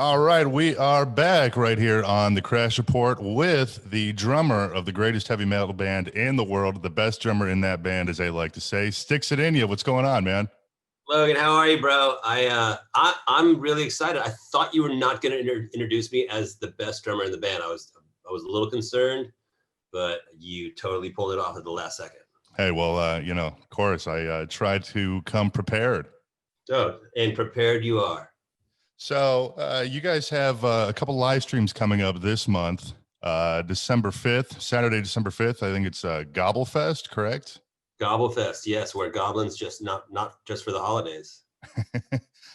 All right, we are back right here on the Crash Report with the drummer of the greatest heavy metal band in the world, the best drummer in that band, as I like to say, Stix Zadinia. What's going on, man? Logan, how are you, bro? I'm really excited. I thought you were not going to introduce me as the best drummer in the band. I was a little concerned, but you totally pulled it off at the last second. Hey, well, of course, I tried to come prepared. Oh, and prepared you are. So you guys have a couple live streams coming up this month, December 5th, Saturday, December 5th. I think it's Gobble Fest, correct? Gobble Fest, yes, where goblins just not just for the holidays.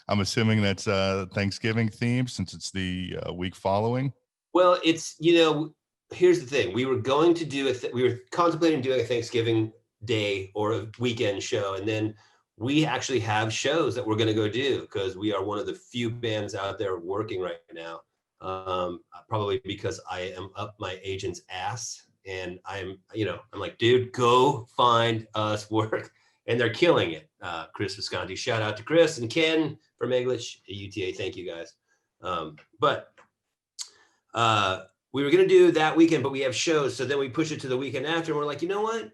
I'm assuming that's Thanksgiving themed since it's the week following. Well, it's, here's the thing. We were going to do we were contemplating doing a Thanksgiving Day or a weekend show, and then we actually have shows that we're going to go do because we are one of the few bands out there working right now. Probably because I am up my agent's ass and I'm like, dude, go find us work. And they're killing it. Chris Visconti, shout out to Chris and Ken from English UTA. Thank you guys. But we were going to do that weekend, but we have shows. So then we push it to the weekend after. And we're like, you know what?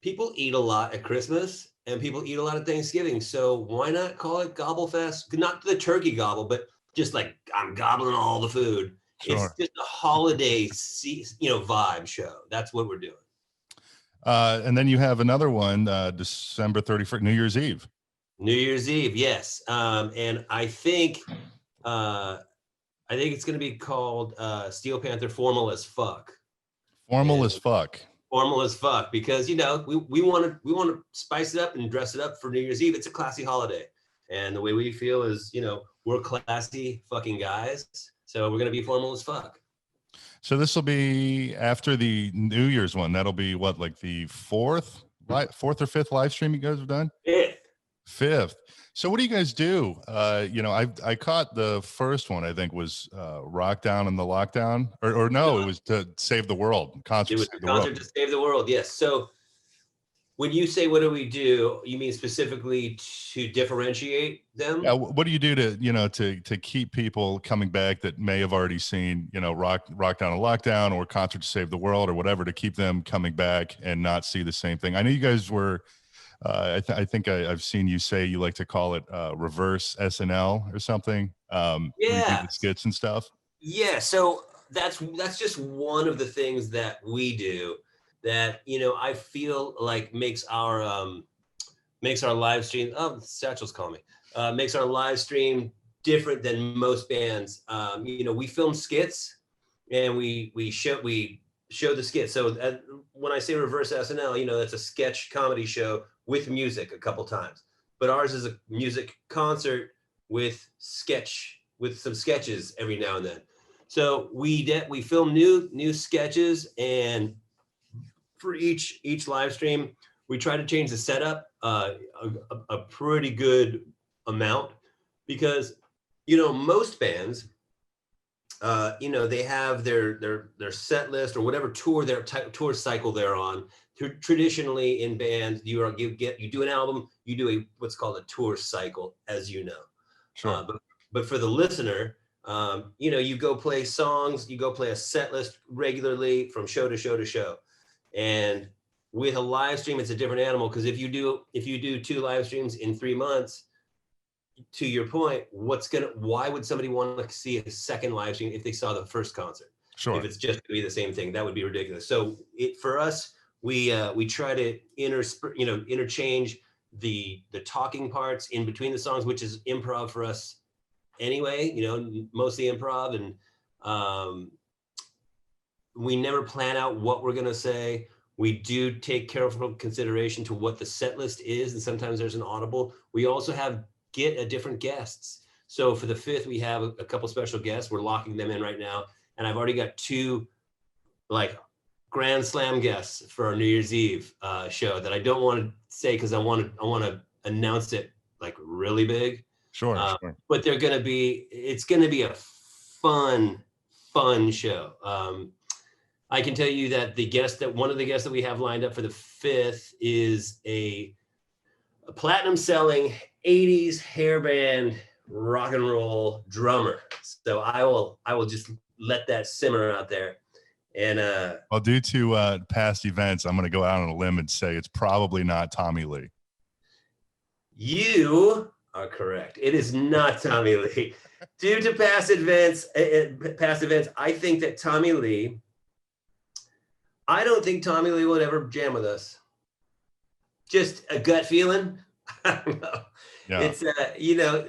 People eat a lot at Christmas and people eat a lot at Thanksgiving. So why not call it Gobble Fest? Not the turkey gobble, but just like I'm gobbling all the food. Sure. It's just a holiday, vibe show. That's what we're doing. And then you have another one, December 31st, New Year's Eve. New Year's Eve, yes. And I think it's going to be called Steel Panther Formal as Fuck. Formal as fuck. Formal as fuck, because we want to spice it up and dress it up for New Year's Eve. It's a classy holiday, and the way we feel is we're classy fucking guys, so we're gonna be formal as fuck. So this will be after the New Year's one. That'll be what, like the fourth or fifth live stream you guys have done? Fifth. So what do you guys do? I caught the first one, I think was Rock Down in the Lockdown, or no, it was to Save the World. Concert to Save the World, yes. So when you say what do we do, you mean specifically to differentiate them? Yeah, what do you do to keep people coming back that may have already seen, Rock Down in Lockdown or Concert to Save the World or whatever, to keep them coming back and not see the same thing? I know you guys were I think I've seen you say you like to call it reverse SNL or something. Yeah, skits and stuff. Yeah, so that's just one of the things that we do that I feel like makes our live stream. Oh, Satchel's calling me. Makes our live stream different than most bands. We film skits and we show the skits. So when I say reverse SNL, that's a sketch comedy show with music a couple times, but ours is a music concert with some sketches every now and then. So we film new sketches, and for each live stream, we try to change the setup a pretty good amount, because most bands they have their set list or whatever tour cycle they're on. Traditionally in bands, you do an album, you do what's called a tour cycle, as you know. Sure. But for the listener, you go play songs, you go play a set list regularly from show to show to show. And with a live stream, it's a different animal, because if you do 2 live streams in 3 months, to your point, why would somebody want to see a second live stream if they saw the first concert? Sure. If it's just going to be the same thing, that would be ridiculous. So for us, we try to interchange the talking parts in between the songs, which is improv for us anyway, mostly improv. And we never plan out what we're going to say. We do take careful consideration to what the set list is, and sometimes there's an audible. We also get different guests. So for the 5th, we have a couple special guests. We're locking them in right now, and I've already got 2 Grand Slam guests for our New Year's Eve show that I don't want to say because I want to announce it like really big. Sure. But it's gonna be a fun show. I can tell you that one of the guests that we have lined up for the 5th is a platinum selling 80s hair band rock and roll drummer. So I will just let that simmer out there. And well, due to past events, I'm going to go out on a limb and say it's probably not Tommy Lee. You are correct. It is not Tommy Lee. Due to past events, I think that Tommy Lee. I don't think Tommy Lee would ever jam with us. Just a gut feeling. I don't know. Yeah. It's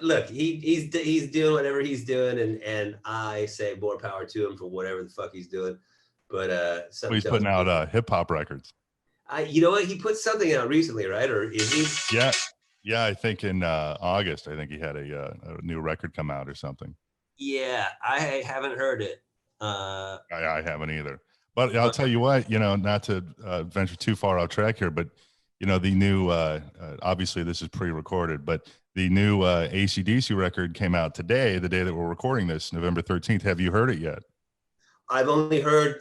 look, he's doing whatever he's doing, and I say more power to him for whatever the fuck he's doing. But he's putting out hip hop records. You know what? He put something out recently, right? Or is he? Yeah. I think in August, I think he had a new record come out or something. Yeah, I haven't heard it. I haven't either. But I'll tell you what, not to venture too far off track here, but the new, obviously this is pre-recorded, but the new AC/DC record came out today, the day that we're recording this, November 13th. Have you heard it yet? I've only heard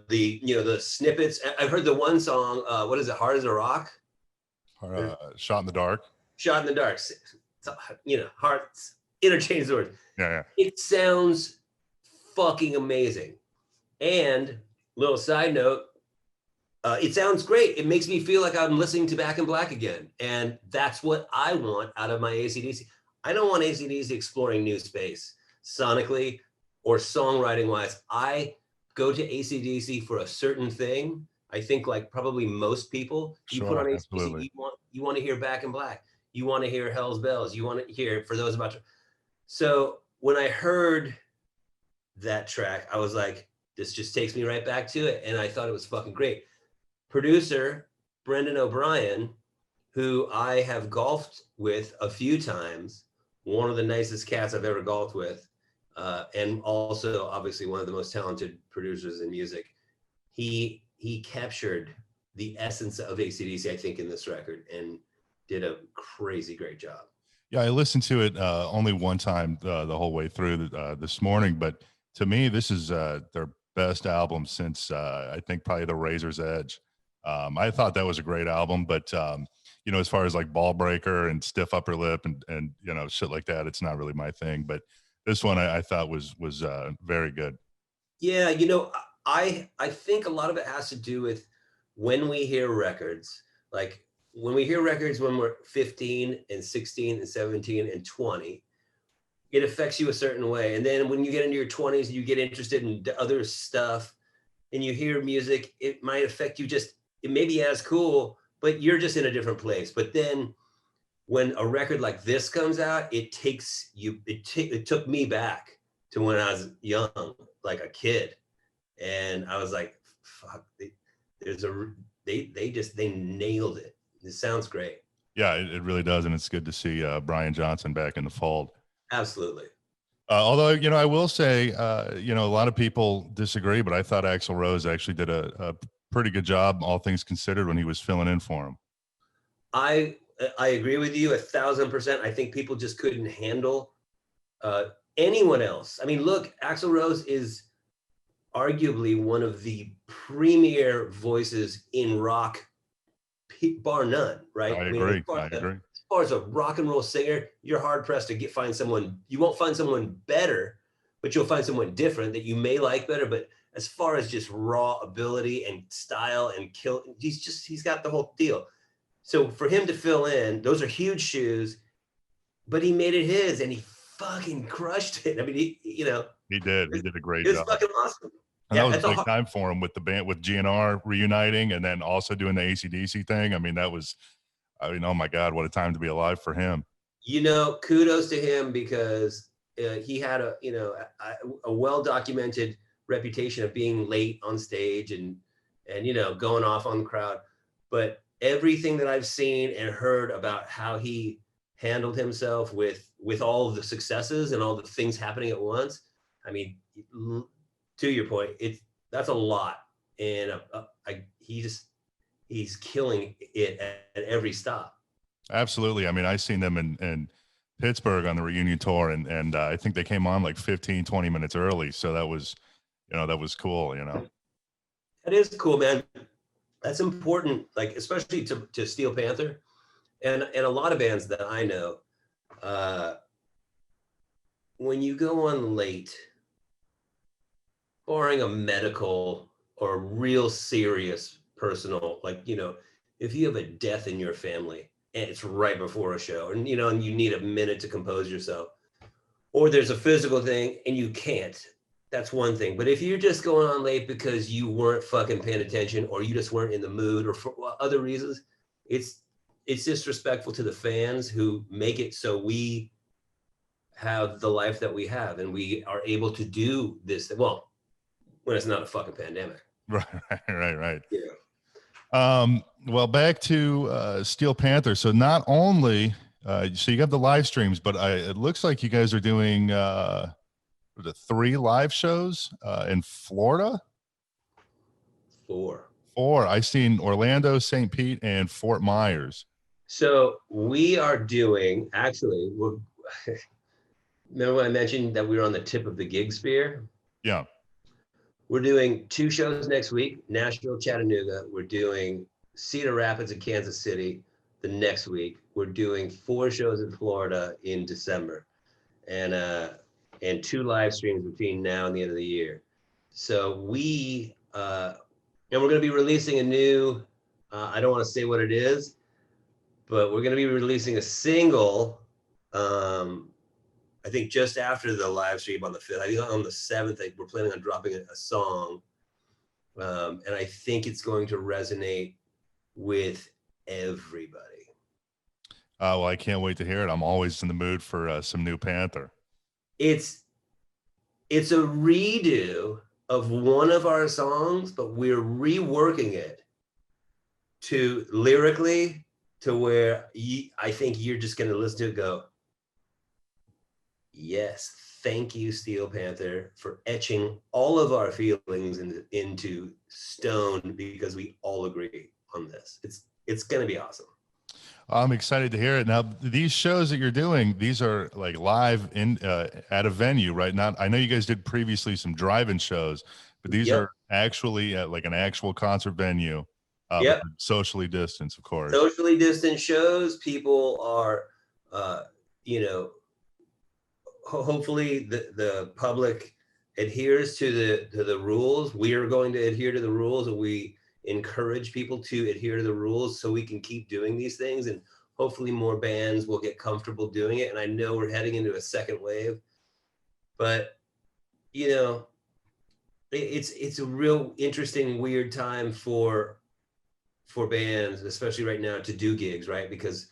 the snippets. I've heard the one song. What is it? Hard as a Rock. Shot in the Dark. Shot in the Dark. Hard. Interchange the words. Yeah. It sounds fucking amazing. And little side note, it sounds great. It makes me feel like I'm listening to Back in Black again. And that's what I want out of my AC/DC. I don't want AC/DC exploring new space sonically or songwriting wise. I go to AC/DC for a certain thing. I think like probably most people, you put on AC/DC, you want to hear Back in Black. You want to hear Hell's Bells. You want to hear For Those About to. So when I heard that track, I was like, this just takes me right back to it. And I thought it was fucking great. Producer Brendan O'Brien, who I have golfed with a few times, one of the nicest cats I've ever golfed with, and also obviously one of the most talented producers in music. He captured the essence of AC/DC, I think, in this record and did a crazy great job. Yeah, I listened to it only one time the whole way through this morning, but to me, this is their best album since I think probably The Razor's Edge. I thought that was a great album, but as far as like Ball Breaker and Stiff Upper Lip and shit like that, it's not really my thing. But this one I thought was very good. Yeah, I think a lot of it has to do with when we hear records, like when we hear records when we're 15 and 16 and 17 and 20, it affects you a certain way. And then when you get into your 20s, you get interested in other stuff and you hear music, it might affect you it may be as cool, but you're just in a different place. But then when a record like this comes out, it took me back to when I was young, like a kid. And I was like, fuck, they nailed it. It sounds great. Yeah, it really does. And it's good to see Brian Johnson back in the fold. Absolutely. Although, I will say, a lot of people disagree, but I thought Axl Rose actually did a pretty good job, all things considered, when he was filling in for him. I agree with you 1,000%. I think people just couldn't handle anyone else. I mean, look, Axl Rose is arguably one of the premier voices in rock, bar none, right? I agree. As far as a rock and roll singer, you're hard pressed to find someone. You won't find someone better, but you'll find someone different that you may like better. But as far as just raw ability and style and he's got the whole deal. So for him to fill in, those are huge shoes, but he made it his and he fucking crushed it. I mean, he did a great job. It was fucking awesome. And that was a big time for him with the band, with GNR reuniting and then also doing the AC/DC thing. I mean, oh my God, what a time to be alive for him. Kudos to him because he had a well-documented reputation of being late on stage and going off on the crowd. But everything that I've seen and heard about how he handled himself with all of the successes and all the things happening at once, I mean, to your point, that's a lot. And he's killing it at every stop. Absolutely. I mean, I seen them in Pittsburgh on the reunion tour and I think they came on like 15, 20 minutes early. So that was cool, That is cool, man. That's important, like especially to Steel Panther and a lot of bands that I know. when you go on late, barring a medical or a real serious personal, like, if you have a death in your family and it's right before a show and, and you need a minute to compose yourself, or there's a physical thing and you can't, that's one thing. But if you're just going on late because you weren't fucking paying attention or you just weren't in the mood or for other reasons, it's disrespectful to the fans who make it so we have the life that we have and we are able to do this. Well, when it's not a fucking pandemic. Right. Yeah. Well, back to Steel Panther. So not only so you have the live streams, but it looks like you guys are doing was it 3 live shows in Florida? 4. I seen Orlando, St. Pete, and Fort Myers. So we are doing, actually, remember when I mentioned that we were on the tip of the gig sphere? Yeah. We're doing 2 shows next week, Nashville, Chattanooga. We're doing Cedar Rapids and Kansas City the next week. We're doing 4 shows in Florida in December, and 2 live streams between now and the end of the year. So we, and we're going to be releasing a new, I don't want to say what it is, but we're going to be releasing a single, I think just after the live stream on the 5th. I think on the 7th, we're planning on dropping a song. And I think it's going to resonate with everybody. Well, I can't wait to hear it. I'm always in the mood for some new Panther. It's a redo of one of our songs, but we're reworking it to lyrically to where I think you're just going to listen to it go, yes, thank you, Steel Panther, for etching all of our feelings into stone because we all agree on this. It's going to be awesome. I'm excited to hear it. Now, these shows that you're doing, these are like live in at a venue, right? Not, I know you guys did previously some drive-in shows, but these are actually at like an actual concert venue. But socially distanced, of course. Socially distanced shows. People are, hopefully the public adheres to the rules. We are going to adhere to the rules, and we encourage people to adhere to the rules so we can keep doing these things, and hopefully more bands will get comfortable doing it. And I know we're heading into a second wave, but it's a real interesting, weird time for bands, especially right now, to do gigs, right? Because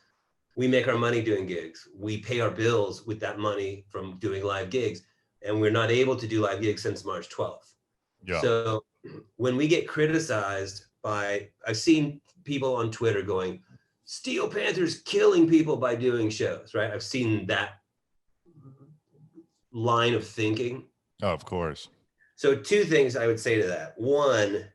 we make our money doing gigs. We pay our bills with that money from doing live gigs, and we're not able to do live gigs since March 12th. Yeah. So when we get criticized I've seen people on Twitter going, Steel Panther's killing people by doing shows, right? I've seen that line of thinking. Oh, of course. So 2 things I would say to that. 1,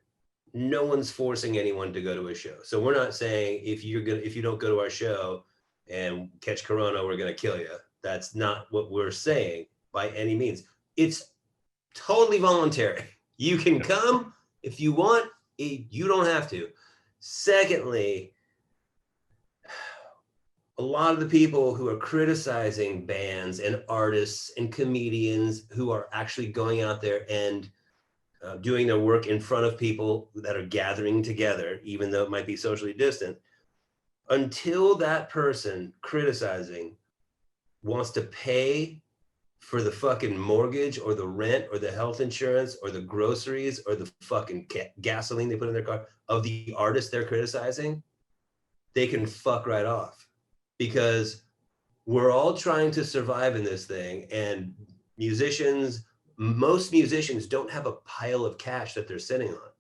no one's forcing anyone to go to a show. So we're not saying if you don't go to our show and catch corona, we're going to kill you. That's not what we're saying by any means. It's totally voluntary. You can come if you want. You don't have to. Secondly, a lot of the people who are criticizing bands and artists and comedians who are actually going out there and doing their work in front of people that are gathering together, even though it might be socially distant, until that person criticizing wants to pay for the fucking mortgage or the rent or the health insurance or the groceries or the fucking gasoline they put in their car of the artist they're criticizing, they can fuck right off, because we're all trying to survive in this thing. And most musicians don't have a pile of cash that they're sitting on.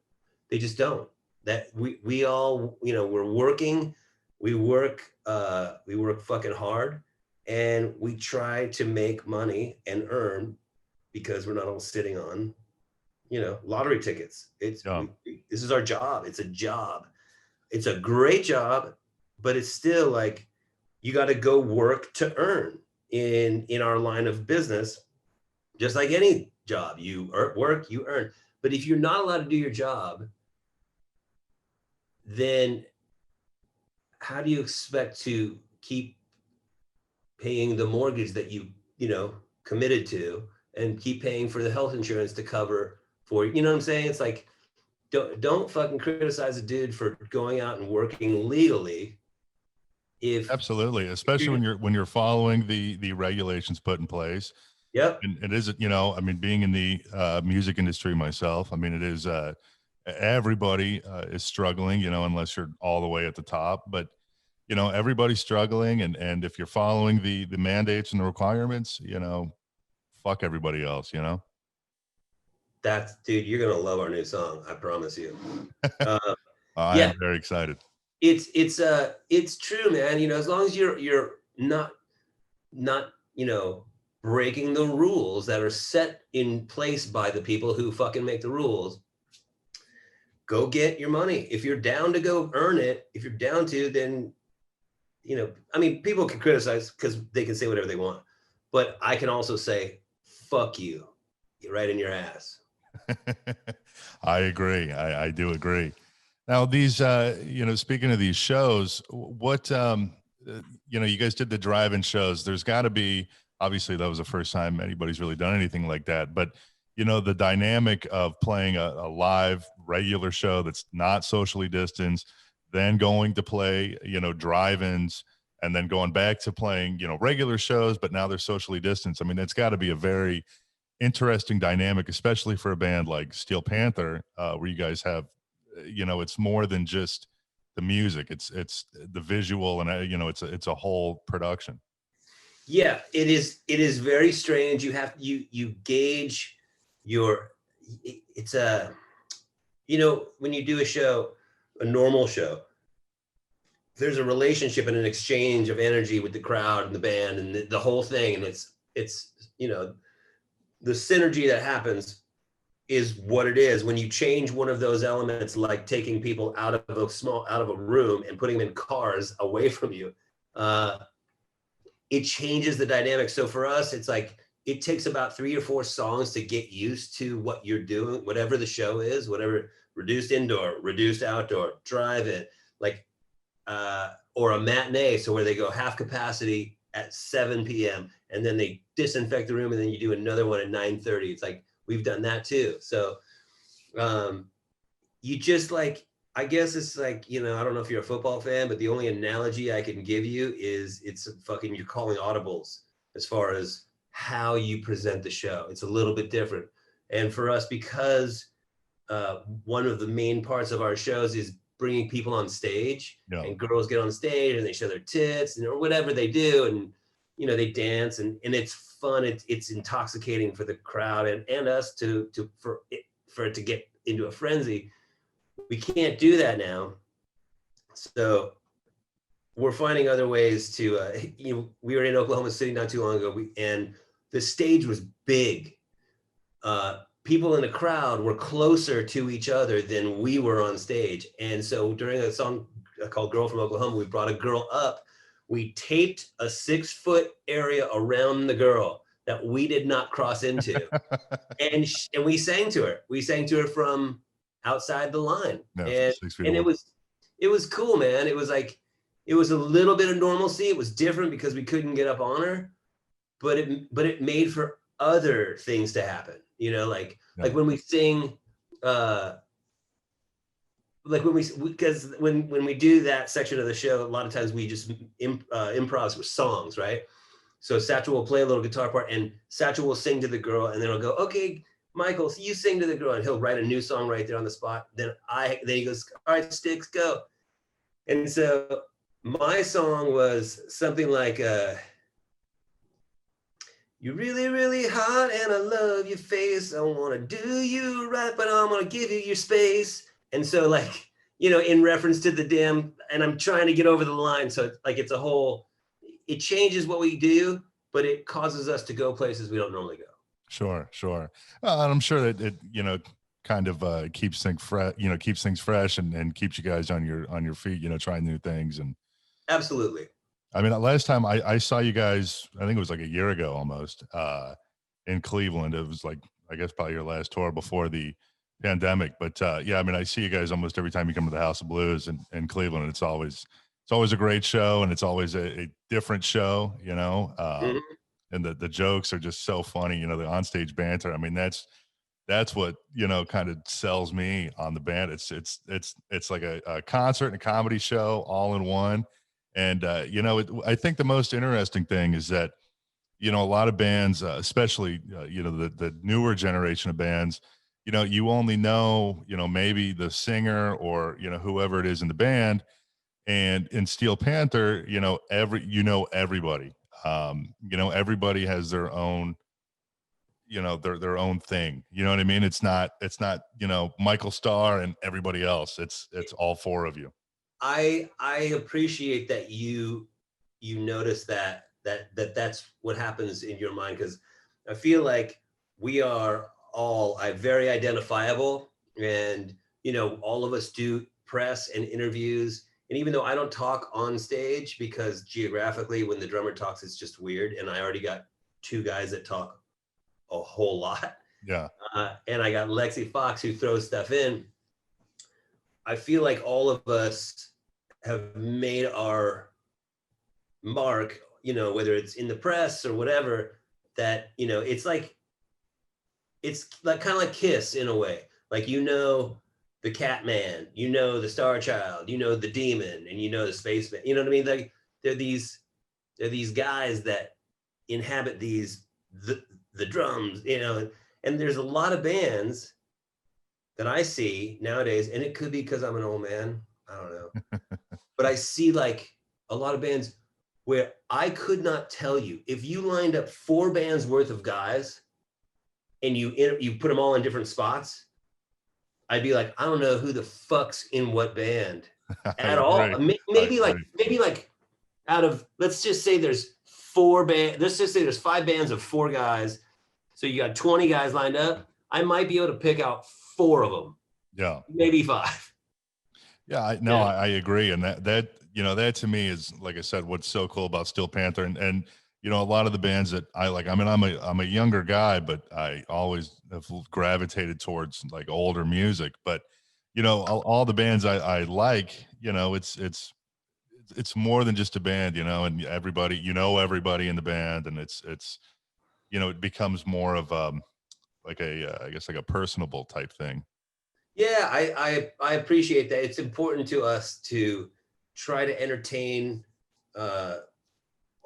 They just don't. That we all, we're working, we work fucking hard, and we try to make money and earn, because we're not all sitting on, lottery tickets. This is our job. It's a job. It's a great job, but it's still like, you got to go work to earn in our line of business. Just like any job, you work, you earn. But if you're not allowed to do your job, then how do you expect to keep paying the mortgage that you committed to, and keep paying for the health insurance to cover for, you know what I'm saying? It's like, don't fucking criticize a dude for going out and working legally. If Absolutely, especially when you're following the regulations put in place. Yep. And it is, you know, I mean, being in the music industry myself, I mean, it is everybody is struggling, you know, unless you're all the way at the top. But you know, everybody's struggling, and if you're following the mandates and the requirements, you know, fuck everybody else, you know. That's, dude, you're gonna love our new song, I promise you. I Yeah, am very excited. it's true, man. You know, as long as you're not you know, breaking the rules that are set in place by the people who fucking make the rules, go get your money. If you're down to go earn it, if you're down to, then, you know, I mean, people can criticize because they can say whatever they want, but I can also say, fuck you, right in your ass. I agree. I do agree. Now, these, you know, speaking of these shows, what, you know, you guys did the drive-in shows. There's got to be, obviously, that was the first time anybody's really done anything like that. But, you know, the dynamic of playing a live, regular show that's not socially distanced, then going to play, you know, drive-ins, and then going back to playing, you know, regular shows, but now they're socially distanced. I mean, it's got to be a very interesting dynamic, especially for a band like Steel Panther, where you guys have, you know, it's more than just the music, it's the visual, and you know, it's a whole production. Yeah, it is very strange. You have you gauge your, it's a, you know, when you do a show, a normal show, there's a relationship and an exchange of energy with the crowd and the band and the whole thing, and it's you know, the synergy that happens is what it is. When you change one of those elements, like taking people out of a room and putting them in cars away from you, it changes the dynamic. So for us, it's like, it takes about 3 or 4 songs to get used to what you're doing, whatever the show is, whatever, reduced indoor, reduced outdoor, drive it, like, or a matinee. So where they go half capacity at 7 p.m. and then they disinfect the room and then you do another one at 9:30. It's like, we've done that too. So you just like, I guess it's like, you know, I don't know if you're a football fan, but the only analogy I can give you is it's fucking, you're calling audibles as far as how you present the show. It's a little bit different. And for us, because one of the main parts of our shows is bringing people on stage, Yeah. and girls get on stage and they show their tits and or whatever they do. And, you know, they dance and it's fun. It's intoxicating for the crowd and us for it to get into a frenzy. We can't do that now. So we're finding other ways to, you know, we were in Oklahoma City not too long ago, and the stage was big. People in the crowd were closer to each other than we were on stage. And so during a song called Girl from Oklahoma, we brought a girl up. We taped a 6-foot area around the girl that we did not cross into. and we sang to her. We sang to her from outside the line. No, and it was cool, man. It was like, it was a little bit of normalcy. It was different because we couldn't get up on her, but it made for other things to happen, you know, like when we sing, like because when we do that section of the show, a lot of times we just improv with songs, right? So Satchel will play a little guitar part and Satchel will sing to the girl, and then he'll go, okay, Michael, so you sing to the girl, and he'll write a new song right there on the spot. Then he goes, all right, Stix, go. And so my song was something like, you're really, really hot and I love your face. I want to do you right, but I'm going to give you your space. And so, like, you know, in reference to the damn, and I'm trying to get over the line. So like, it's a whole, it changes what we do, but it causes us to go places we don't normally go. Sure. And I'm sure that it, you know, kind of keeps things fresh, you know, keeps things fresh and keeps you guys on your feet, you know, trying new things. And absolutely. I mean, last time I saw you guys, I think it was like a year ago almost, in Cleveland. It was like, I guess probably your last tour before the pandemic. But yeah, I mean, I see you guys almost every time you come to the House of Blues in Cleveland. It's always a great show, and it's always a different show, you know. and the jokes are just so funny. You know, the onstage banter. I mean, that's what, you know, kind of sells me on the band. It's like a concert and a comedy show all in one. And you know, I think the most interesting thing is that, you know, a lot of bands, especially you know, the newer generation of bands, you know, you only know, you know, maybe the singer or, you know, whoever it is in the band. And in Steel Panther, you know, everybody. You know, everybody has their own, you know, their own thing. You know what I mean? It's not, you know, Michael Starr and everybody else. It's all four of you. I appreciate that you notice that's what happens in your mind, because I feel like we are all very identifiable, and you know, all of us do press and interviews. And even though I don't talk on stage, because geographically when the drummer talks it's just weird, and I already got two guys that talk a whole lot, Yeah. and I got Lexi Fox who throws stuff in. I feel like all of us have made our mark, you know, whether it's in the press or whatever, that, you know, it's like kind of like Kiss in a way. Like, you know, the Catman, you know, the Star Child, you know, the Demon, and you know, the Spaceman. You know what I mean? Like, they're these guys that inhabit the drums, you know. And there's a lot of bands that I see nowadays, and it could be because I'm an old man, I don't know, but I see like a lot of bands where I could not tell you, if you lined up 4 bands worth of guys and you put them all in different spots, I'd be like, I don't know who the fuck's in what band I at all. agree. Maybe like out of, let's just say there's 5 bands of 4 guys. So you got 20 guys lined up. I might be able to pick out 4 of them. Yeah. Maybe 5. Yeah, I agree. And that, you know, that to me is, like I said, what's so cool about Steel Panther. And, you know, a lot of the bands that I like, I mean, I'm a younger guy, but I always have gravitated towards like older music. But, you know, all the bands I like, you know, it's more than just a band, you know, and everybody, you know, everybody in the band, and it's, you know, it becomes more of like I guess like a personable type thing. Yeah, I appreciate that. It's important to us to try to entertain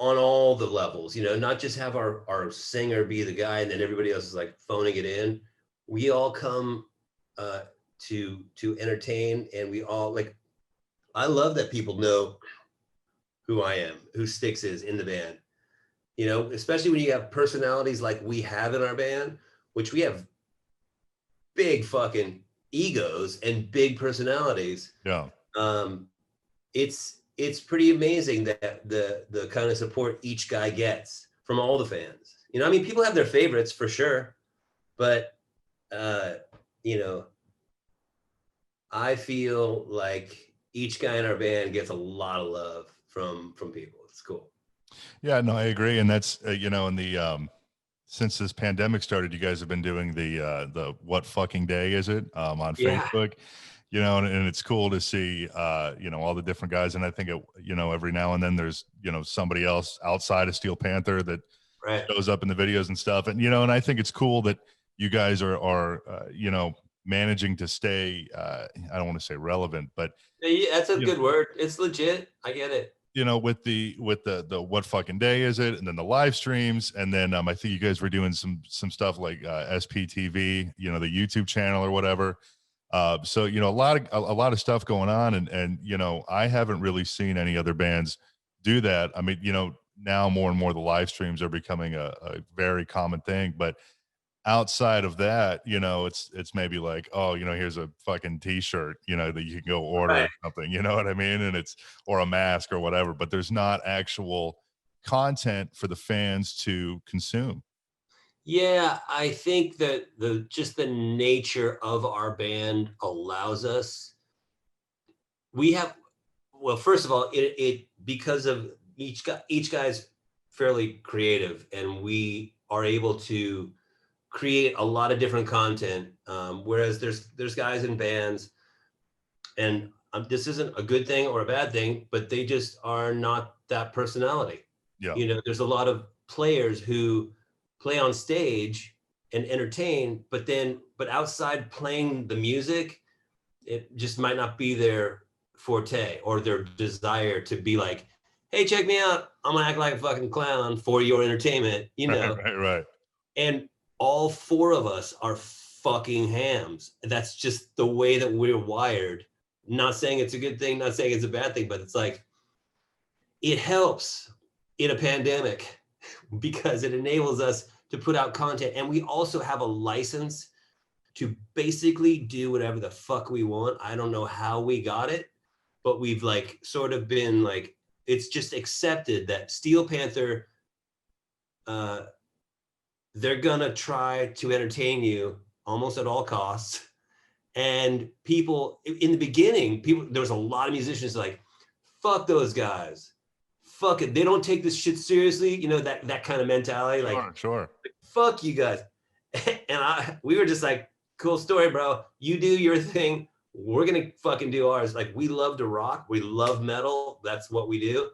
on all the levels, you know, not just have our singer be the guy and then everybody else is like phoning it in. We all come to entertain, and we all like, I love that people know who I am, who Stix is in the band, you know, especially when you have personalities like we have in our band, which we have big fucking egos and big personalities. Yeah. It's pretty amazing that the kind of support each guy gets from all the fans. You know, I mean, people have their favorites for sure, but you know, I feel like each guy in our band gets a lot of love from people. It's cool. Yeah, no, I agree. And that's, you know, in the, since this pandemic started, you guys have been doing the what fucking day is it on Yeah. Facebook, you know, and it's cool to see, you know, all the different guys. And I think, you know, every now and then there's, you know, somebody else outside of Steel Panther that Right. shows up in the videos and stuff. And, you know, and I think it's cool that you guys are you know, managing to stay, I don't want to say relevant, but Yeah, that's a you good word. It's legit. I get it. you know, with the what fucking day is it, and then the live streams, and then I think you guys were doing some stuff like SPTV, you know, the YouTube channel or whatever. So you know, a lot of stuff going on, and you know, I haven't really seen any other bands do that. I mean, you know, now more and more the live streams are becoming a very common thing, but outside of that, you know, it's maybe like, oh, you know, here's a fucking t-shirt, you know, that you can go order Right. or something, you know what I mean? And it's, or a mask or whatever, but there's not actual content for the fans to consume. Yeah, I think that just the nature of our band allows us. We have, well, first of all, it because of each guy's fairly creative, and we are able to create a lot of different content. Whereas there's guys in bands, and this isn't a good thing or a bad thing, but they just are not that personality. Yeah. You know, there's a lot of players who play on stage and entertain, but outside playing the music, it just might not be their forte or their desire to be like, hey, check me out. I'm gonna act like a fucking clown for your entertainment, you know? Right. And all four of us are fucking hams. That's just the way that we're wired. Not saying it's a good thing, not saying it's a bad thing, but it's like, it helps in a pandemic because it enables us to put out content. And we also have a license to basically do whatever the fuck we want. I don't know how we got it, but we've like sort of been like, it's just accepted that Steel Panther, they're gonna try to entertain you almost at all costs. And people in the beginning, there was a lot of musicians like, fuck those guys. Fuck it. They don't take this shit seriously. You know, that kind of mentality. Like, Sure. Fuck you guys. And we were just like, cool story, bro. You do your thing. We're gonna fucking do ours. Like, we love to rock. We love metal. That's what we do.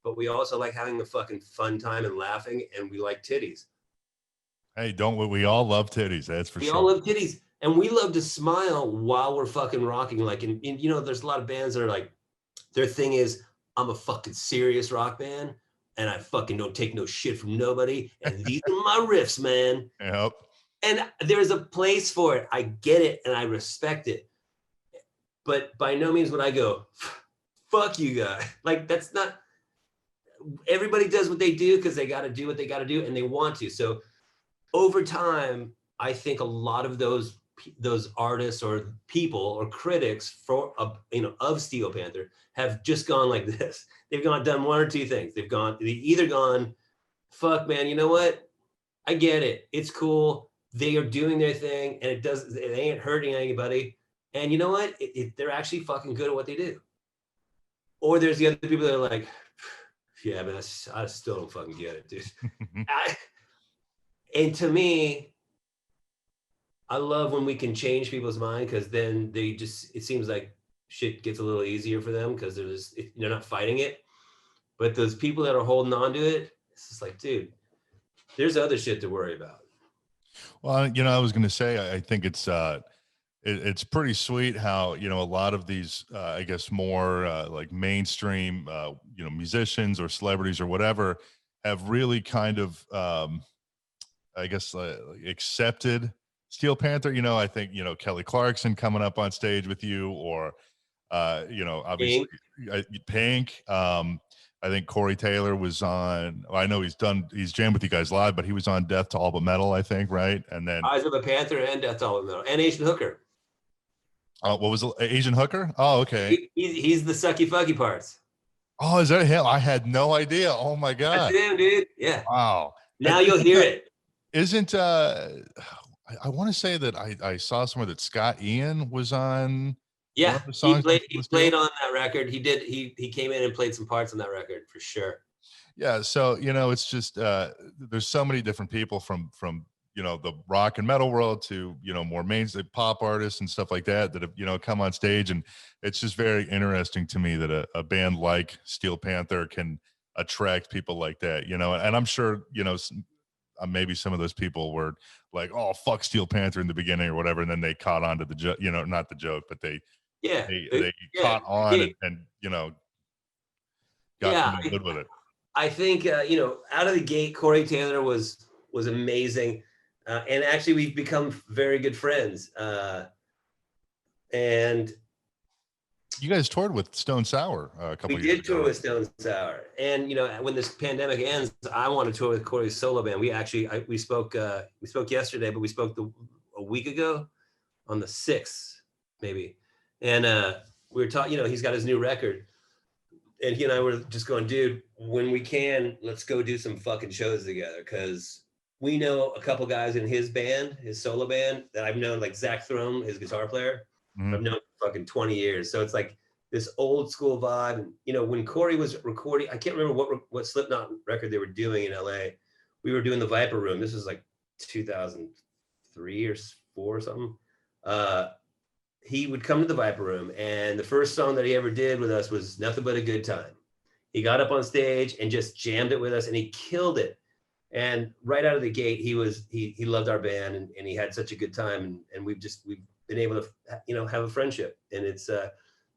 But we also like having a fucking fun time and laughing, and we like titties. Hey, don't we all love titties? That's for We sure. all love titties, and we love to smile while we're fucking rocking. Like, in you know, there's a lot of bands that are like, their thing is, I'm a fucking serious rock band, and I fucking don't take no shit from nobody. And these are my riffs, man. Yep. And there's a place for it. I get it, and I respect it. But by no means would I go, fuck you guys. Like, that's not. Everybody does what they do because they got to do what they got to do, and they want to. So over time, I think a lot of those artists or people or critics for of Steel Panther have just gone like this. They've done one or two things. They've either gone, fuck man, you know what? I get it. It's cool. They are doing their thing, and it ain't hurting anybody. And you know what? They're actually fucking good at what they do. Or there's the other people that are like, yeah, man, I still don't fucking get it, dude. And to me, I love when we can change people's mind, because then it seems like shit gets a little easier for them because they're not fighting it. But those people that are holding on to it, it's just like, dude, there's other shit to worry about. Well, you know, I was going to say, I think it's pretty sweet how, you know, a lot of these, I guess more like mainstream, you know, musicians or celebrities or whatever have really kind of, I guess, accepted Steel Panther. You know, I think, you know, Kelly Clarkson coming up on stage with you, or, you know, obviously Pink. I think Corey Taylor was on, I know he's jammed with you guys live, but he was on Death to All But Metal, I think, right? And then Eyes of a Panther and Death to All But Metal and Asian Hooker. What was it? Asian Hooker? Oh, okay. He's the sucky fucky parts. Oh, is that him? I had no idea. Oh my God. That's him, dude. Yeah. Wow. Now you'll hear it. Isn't I want to say that I saw somewhere that Scott Ian was on. Yeah, he played on that record. He did. He came in and played some parts on that record for sure. Yeah. So, you know, it's just there's so many different people from you know, the rock and metal world to, you know, more mainstream pop artists and stuff like that have, you know, come on stage. And it's just very interesting to me that a band like Steel Panther can attract people like that, you know. And I'm sure, you know, maybe some of those people were like, oh, fuck Steel Panther in the beginning or whatever. And then they caught on to the joke, you know, not the joke, but they caught on and, you know, got good with it. I think, you know, out of the gate, Corey Taylor was amazing. And actually, we've become very good friends. And you guys toured with Stone Sour a couple years ago. We did tour with Stone Sour. And, you know, when this pandemic ends, I want to tour with Corey's solo band. We spoke yesterday, but we spoke a week ago on the 6th, maybe. And we were talking, you know, he's got his new record. And he and I were just going, dude, when we can, let's go do some fucking shows together. Because we know a couple guys in his band, his solo band, that I've known, like Zach Thrum, his guitar player. Mm-hmm. I've known for fucking 20 years. So it's like this old school vibe. And, you know, when Corey was recording, I can't remember what Slipknot record they were doing in LA. We were doing the Viper Room. This was like 2003 or 4 or something. He would come to the Viper Room, and the first song that he ever did with us was Nothing But a Good Time. He got up on stage and just jammed it with us, and he killed it. And right out of the gate, he loved our band, and he had such a good time, and we've been able to, you know, have a friendship, and it's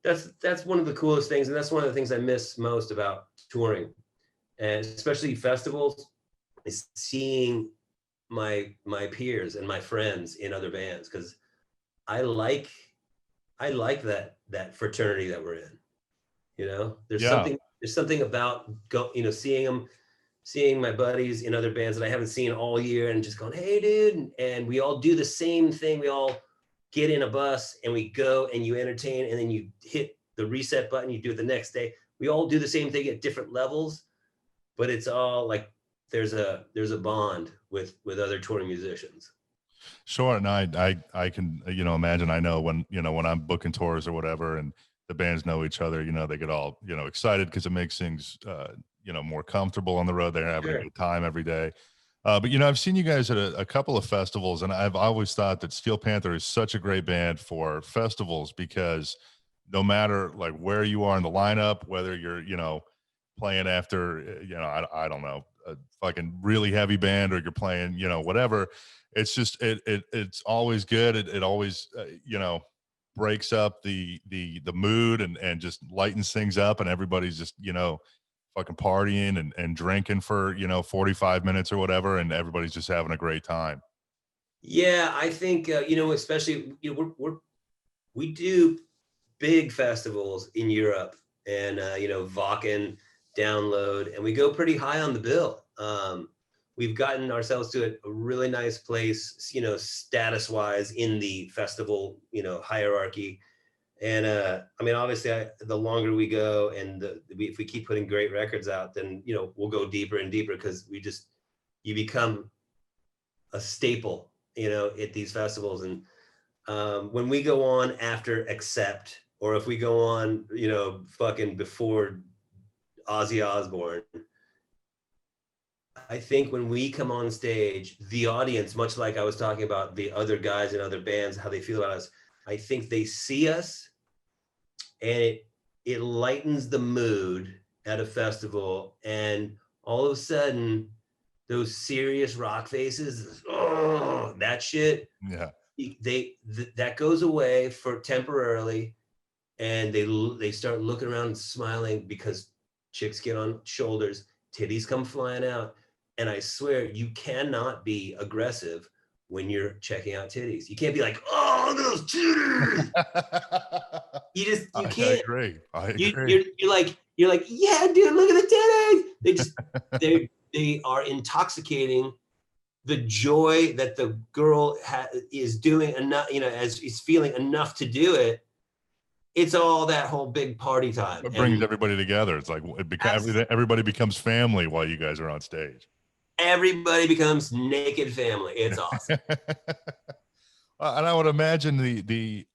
that's one of the coolest things, and that's one of the things I miss most about touring, and especially festivals, is seeing my peers and my friends in other bands, because I like that fraternity that we're in. You know, there's something about seeing my buddies in other bands that I haven't seen all year, and just going, hey dude, and we all do the same thing. We all get in a bus and we go, and you entertain, and then you hit the reset button, you do it the next day. We all do the same thing at different levels, but it's all like there's a bond with other touring musicians. Sure. And I can, you know, imagine, I know when, you know, when I'm booking tours or whatever, and the bands know each other, you know, they get all, you know, excited because it makes things, you know, more comfortable on the road. They're having a good time every day. But, you know, I've seen you guys at a couple of festivals, and I've always thought that Steel Panther is such a great band for festivals, because no matter like where you are in the lineup, whether you're, you know, playing after, you know, I don't know, a fucking really heavy band, or you're playing, you know, whatever, it's just, it's always good. It always, you know, breaks up the mood, and just lightens things up, and everybody's just, you know, fucking partying and drinking for, you know, 45 minutes or whatever, and everybody's just having a great time. Yeah, I think you know, especially, you know, we do big festivals in Europe, and you know, Wacken, Download, and we go pretty high on the bill. We've gotten ourselves to a really nice place, you know, status wise in the festival, you know, hierarchy. And I mean, obviously, the longer we go, and if we keep putting great records out, then, you know, we'll go deeper and deeper, because you become a staple, you know, at these festivals. And when we go on after Accept, or if we go on, you know, fucking before Ozzy Osbourne, I think when we come on stage, the audience, much like I was talking about the other guys in other bands, how they feel about us, I think they see us, and it lightens the mood at a festival, and all of a sudden, those serious rock faces, oh, that shit, Yeah. That goes away for temporarily, and they start looking around and smiling, because chicks get on shoulders, titties come flying out, and I swear you cannot be aggressive when you're checking out titties. You can't be like, oh, look at those titties. You can't. I agree. You're like, yeah, dude, look at the titties. They are intoxicating. The joy that the girl is doing enough, you know, as is feeling enough to do it. It's all that whole big party time. It brings everybody together. It's like everybody becomes family while you guys are on stage. Everybody becomes naked family. It's awesome. And I would imagine the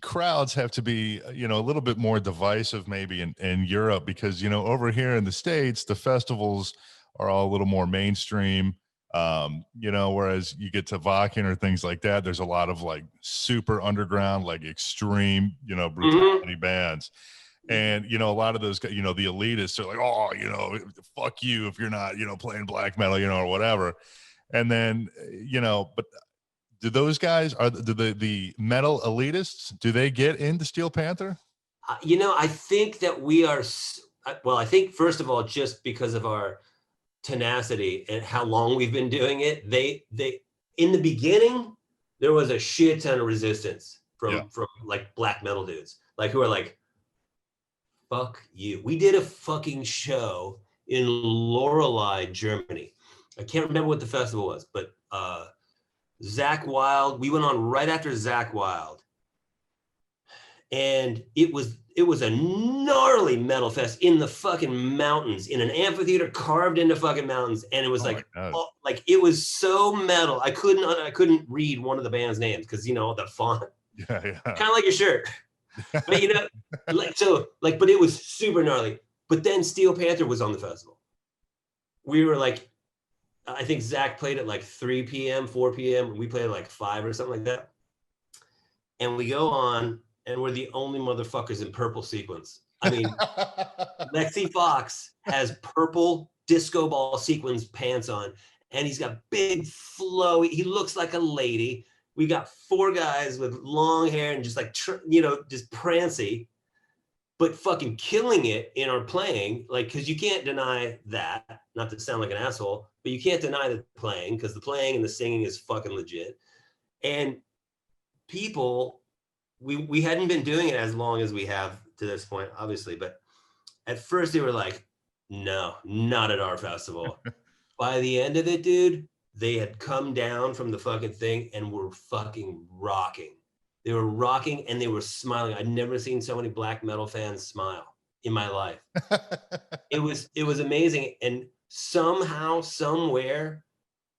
crowds have to be, you know, a little bit more divisive maybe in Europe, because, you know, over here in the States, the festivals are all a little more mainstream. You know, whereas you get to Wacken or things like that, there's a lot of like super underground, like extreme, you know, brutality bands. And, you know, a lot of those, you know, the elitists are like, oh, you know, fuck you if you're not, you know, playing black metal, you know, or whatever. And then, you know, but do those guys, do the metal elitists, do they get into Steel Panther? You know, I think that we are, well, I think first of all, just because of our tenacity and how long we've been doing it, they in the beginning, there was a shit ton of resistance from like black metal dudes, like, who are like, fuck you. We did a fucking show in Lorelei, Germany. I can't remember what the festival was, but Zakk Wylde, we went on right after Zakk Wylde, and it was a gnarly metal fest in the fucking mountains, in an amphitheater carved into fucking mountains, and it was like it was so metal. I couldn't read one of the band's names, because, you know, the font, kind of like your shirt. But, you know, but it was super gnarly. But then Steel Panther was on the festival. We were like, I think Zakk played at like 3 p.m., 4 p.m. We played at like 5 or something like that. And we go on, and we're the only motherfuckers in purple sequins. I mean, Lexi Fox has purple disco ball sequins pants on, and he's got big flowy. He looks like a lady. We got 4 guys with long hair and just like, just prancy, but fucking killing it in our playing. Like, because you can't deny that, not to sound like an asshole, but you can't deny the playing, because the playing and the singing is fucking legit. And people, we hadn't been doing it as long as we have to this point, obviously, but at first they were like, no, not at our festival. By the end of it, dude, they had come down from the fucking thing and were fucking rocking. They were rocking and they were smiling. I'd never seen so many black metal fans smile in my life. It was amazing. And somehow, somewhere,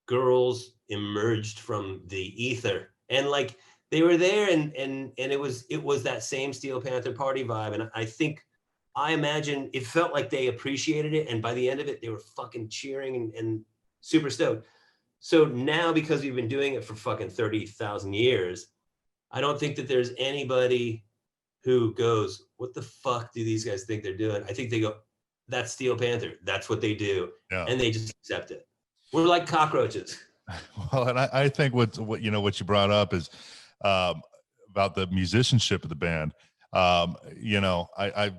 girls emerged from the ether. And like, they were there, and it was that same Steel Panther party vibe. And I imagine it felt like they appreciated it, and by the end of it, they were fucking cheering and super stoked. So now, because we've been doing it for fucking 30,000 years, I don't think that there's anybody who goes, what the fuck do these guys think they're doing? I think they go, that's Steel Panther. That's what they do. Yeah. And they just accept it. We're like cockroaches. Well, and I think what you brought up is about the musicianship of the band. I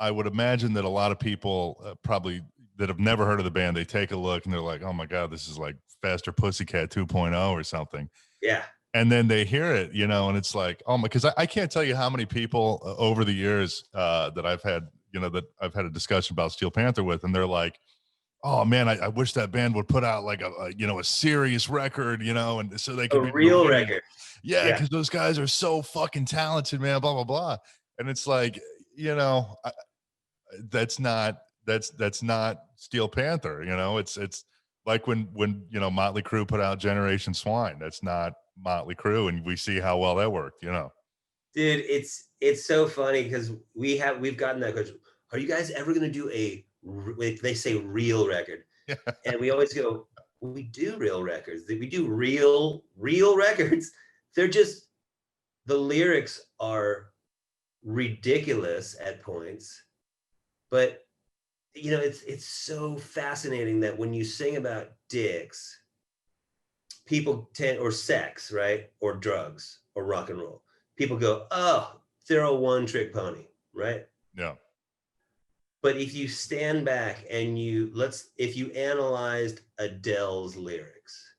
would imagine that a lot of people probably that have never heard of the band, they take a look and they're like, oh my God, this is like Faster Pussycat 2.0 or something. Yeah. And then they hear it, and it's like, oh my, because I can't tell you how many people over the years that I've had, that I've had a discussion about Steel Panther with, and they're like, oh man, I wish that band would put out like a serious record, and so they could be a real record. Yeah, because those guys are so fucking talented, man, blah, blah, blah. And it's like, that's not Steel Panther, it's like when Motley Crue put out Generation Swine. That's not Motley Crue, and we see how well that worked. Dude, it's so funny because we've gotten that question. Are you guys ever going to do they say real record? Yeah. And we always go, we do real records. We do real records. They're just, the lyrics are ridiculous at points, but it's so fascinating that when you sing about dicks, people or sex, right, or drugs or rock and roll, people go, oh, they're a one-trick pony, right? Yeah. But if you stand back and if you analyzed Adele's lyrics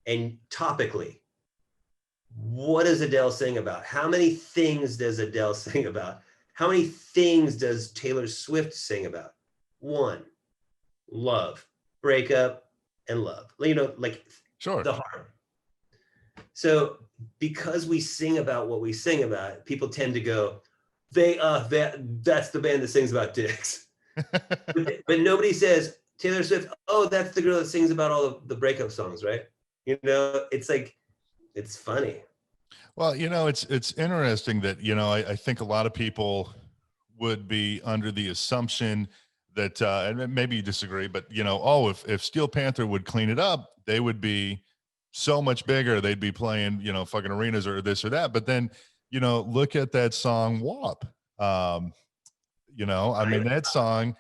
and topically, what does Adele sing about? How many things does Adele sing about? How many things does Taylor Swift sing about? 1, love, breakup, and love. Sure. The heart. So because we sing about what we sing about, people tend to go, that's the band that sings about dicks. but nobody says, Taylor Swift, oh, that's the girl that sings about all of the breakup songs, right? It's like, it's funny. Well, it's interesting that, I think a lot of people would be under the assumption that, and maybe you disagree, but, if Steel Panther would clean it up, they would be so much bigger. They'd be playing, fucking arenas or this or that. But then, look at that song WAP. I mean, that song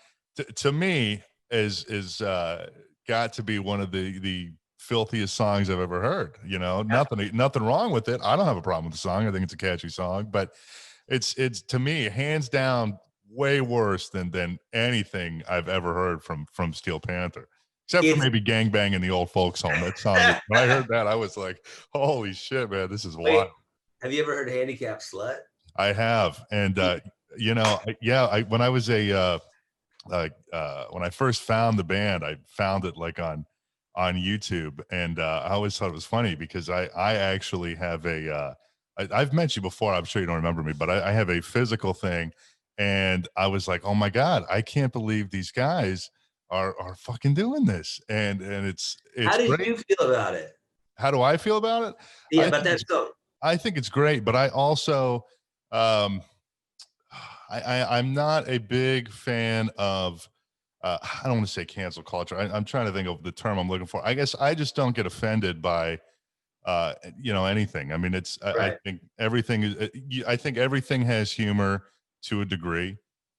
to me is got to be one of the filthiest songs I've ever heard. Nothing wrong with it. I don't have a problem with the song. I think it's a catchy song, but it's to me, hands down, way worse than anything I've ever heard from Steel Panther. Except for maybe Gangbang in the Old Folks Home. That song, when I heard that, I was like, holy shit, man, this is wild. Have you ever heard Handicap Slut? I have. And, when I was when I first found the band, I found it like on YouTube. And I always thought it was funny because I actually have I've met you before. I'm sure you don't remember me, but I have a physical thing. And I was like, oh my God, I can't believe these guys are fucking doing this. And it's how did great. You feel about it? How do I feel about it? Yeah, about that song. I think it's great, but I also I'm not a big fan of I don't want to say cancel culture. I'm trying to think of the term I'm looking for. I guess I just don't get offended by anything. I mean, it's right. I think everything has humor. to a degree.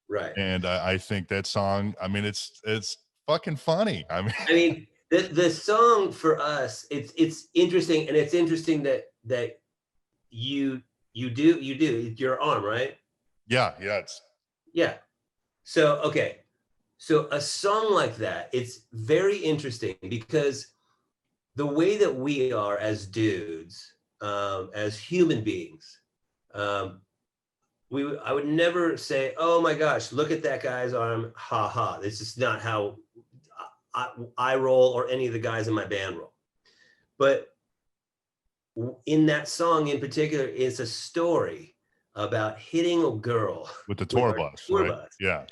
Right. And I think that song, I mean, it's fucking funny. I mean, the song for us, it's interesting, and it's interesting that you do your arm, right? yeah, Yeah. So okay, so a song like that, it's very interesting because the way that we are as dudes, as human beings, um, I would never say, "Oh my gosh, look at that guy's arm!" Ha ha. This is not how I roll, or any of the guys in my band roll. But in that song in particular, it's a story about hitting a girl with the tour bus, right? bus. Yeah.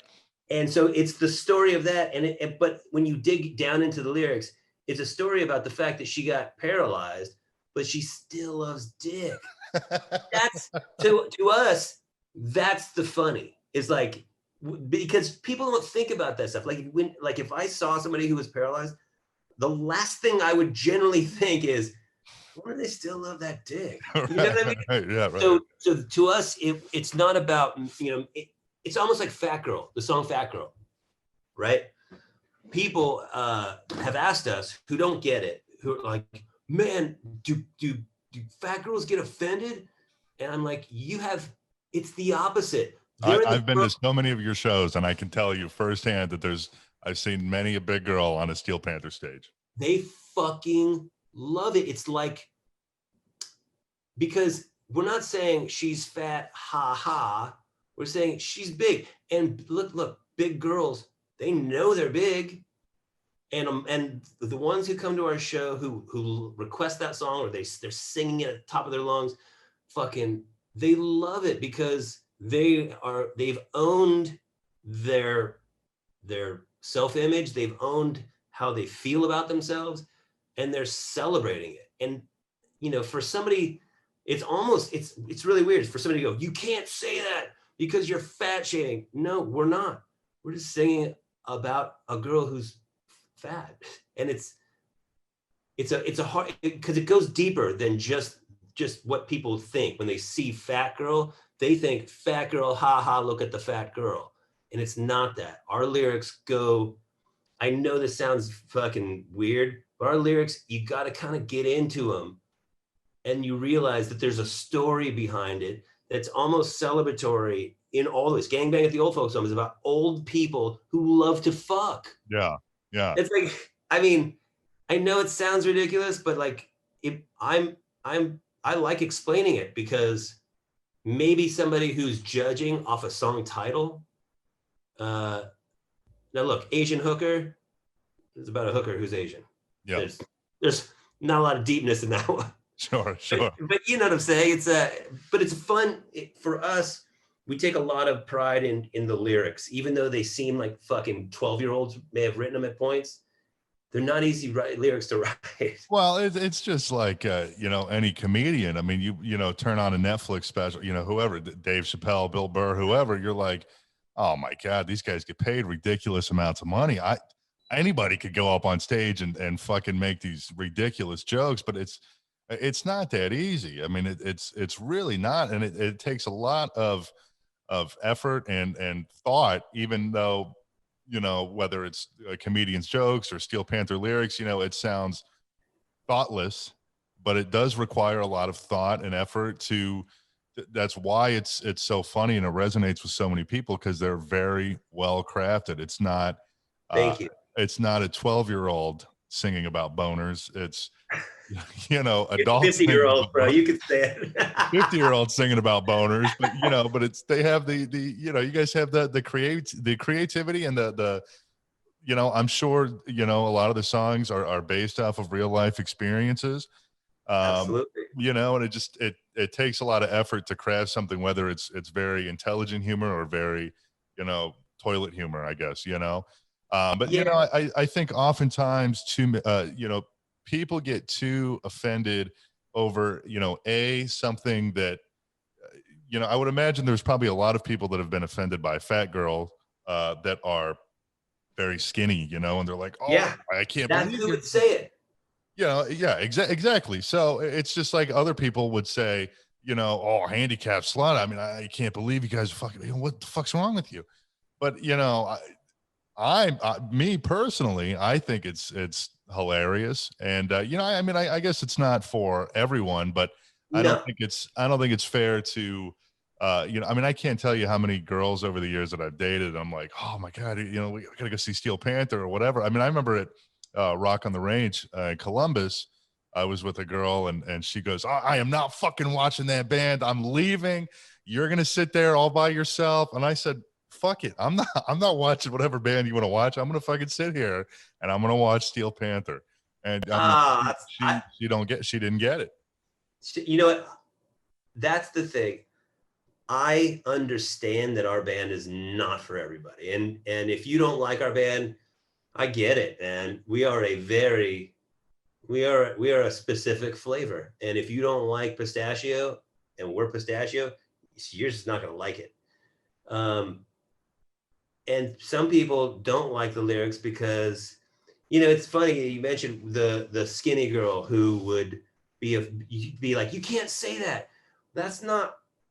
And so it's the story of that. But when you dig down into the lyrics, it's a story about the fact that she got paralyzed, but she still loves dick. That's to us, that's the funny. It's like, because people don't think about that stuff. Like if I saw somebody who was paralyzed, the last thing I would generally think is, why do they still love that dick? You know what I mean? Right, yeah, right. So to us, it's not about, it's almost like Fat Girl, the song Fat Girl, right? People have asked us who don't get it, who are like, man, do fat girls get offended? And I'm like, it's the opposite. I've been to so many of your shows, and I can tell you firsthand that I've seen many a big girl on a Steel Panther stage. They fucking love it. It's like, because we're not saying she's fat, ha ha. We're saying she's big. And look, big girls, they know they're big. And the ones who come to our show who request that song, or they're singing it at the top of their lungs, fucking, they love it because they've owned their self-image, they've owned how they feel about themselves, and they're celebrating it. And for somebody, it's really weird for somebody to go, you can't say that because you're fat shaming. No, we're not. We're just singing about a girl who's fat. And it's a hard, because it goes deeper than just what people think. When they see fat girl, they think fat girl, ha ha, look at the fat girl. And it's not that. Our lyrics go, I know this sounds fucking weird, but our lyrics, you got to kind of get into them, and you realize that there's a story behind it that's almost celebratory. In all this, Gangbang at the Old Folks Home is about old people who love to fuck. Yeah. It's like, I mean, I know it sounds ridiculous, but like, I like explaining it, because maybe somebody who's judging off a song title. Now look, Asian hooker is about a hooker who's Asian. Yeah. There's not a lot of deepness in that one. Sure. But you know what I'm saying? But it's fun for us. We take a lot of pride in the lyrics, even though they seem like fucking 12-year-olds may have written them at points. They're not easy lyrics to write. Well, it's just like, any comedian. I mean, you turn on a Netflix special, whoever, Dave Chappelle, Bill Burr, whoever, you're like, oh my God, these guys get paid ridiculous amounts of money. Anybody could go up on stage and fucking make these ridiculous jokes, but it's not that easy. I mean, it's really not. And it takes a lot of effort and thought, even though, whether it's a comedian's jokes or Steel Panther lyrics, it sounds thoughtless, but it does require a lot of thought and effort that's why it's so funny, and it resonates with so many people, because they're very well crafted. It's not, Thank you. It's not a 12-year-old singing about boners. It's, adults. 50-year-old, bro, you could say it. 50-year-old singing about boners, but they have the you guys have the creativity and the I'm sure a lot of the songs are based off of real life experiences. Absolutely. And it takes a lot of effort to craft something, whether it's very intelligent humor or very toilet humor, I guess. But yeah. I think oftentimes people get too offended over, something that, I would imagine there's probably a lot of people that have been offended by Fat Girl that are very skinny, and they're like, oh, yeah, I can't believe who would say it. Yeah, exactly. So it's just like other people would say, you know, oh, handicap slut. I mean, I can't believe you guys fucking, you know, what the fuck's wrong with you? But you know, me personally, I think it's hilarious, and you know, I mean, I guess it's not for everyone, but No. I don't think it's fair to, you know, I mean, I can't tell you how many girls over the years that I've dated. I'm like, oh my god, you know, we gotta go see Steel Panther or whatever. I mean, I remember at Rock on the Range in Columbus. I was with a girl, and she goes, I am not fucking watching that band. I'm leaving. You're gonna sit there all by yourself. And I said, fuck it. I'm not watching whatever band you want to watch. I'm gonna fucking sit here and I'm gonna watch Steel Panther. And I mean, she didn't get it. You know what? That's the thing. I understand that our band is not for everybody. And if you don't like our band, I get it. And we are a specific flavor. And if you don't like pistachio and we're pistachio, you're just not gonna like it. And some people don't like the lyrics because, you know, it's funny you mentioned the skinny girl who would be like, you can't say that.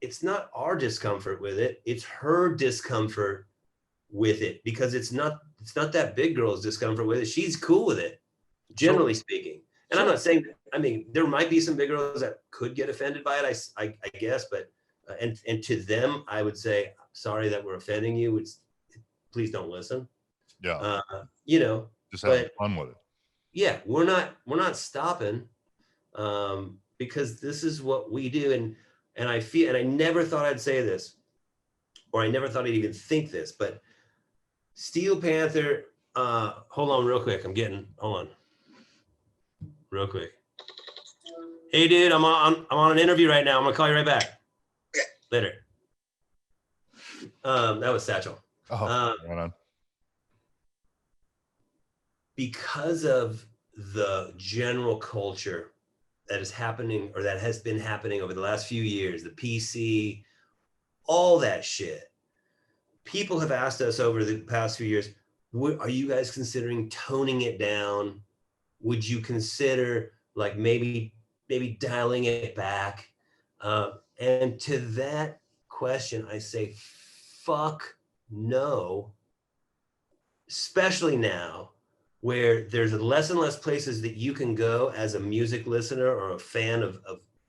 It's not our discomfort with it. It's her discomfort with it, because it's not that big girl's discomfort with it. She's cool with it, generally speaking. And I'm not saying, I mean, there might be some big girls that could get offended by it, I guess, but and to them, I would say, sorry that we're offending you. Please don't listen. Yeah. You know, just have fun with it. Yeah, we're not stopping, because this is what we do. And I feel, and I never thought I'd say this, or I never thought I'd even think this, but Steel Panther, hold on real quick. Hold on real quick. Hey dude, I'm on an interview right now. I'm gonna call you right back. Okay. Later. That was Satchel. Right on. Because of the general culture that is happening, or that has been happening over the last few years, the PC, all that shit, people have asked us over the past few years, are you guys considering toning it down? Would you consider like maybe dialing it back? And to that question, I say, fuck no, especially now where there's less and less places that you can go as a music listener or a fan of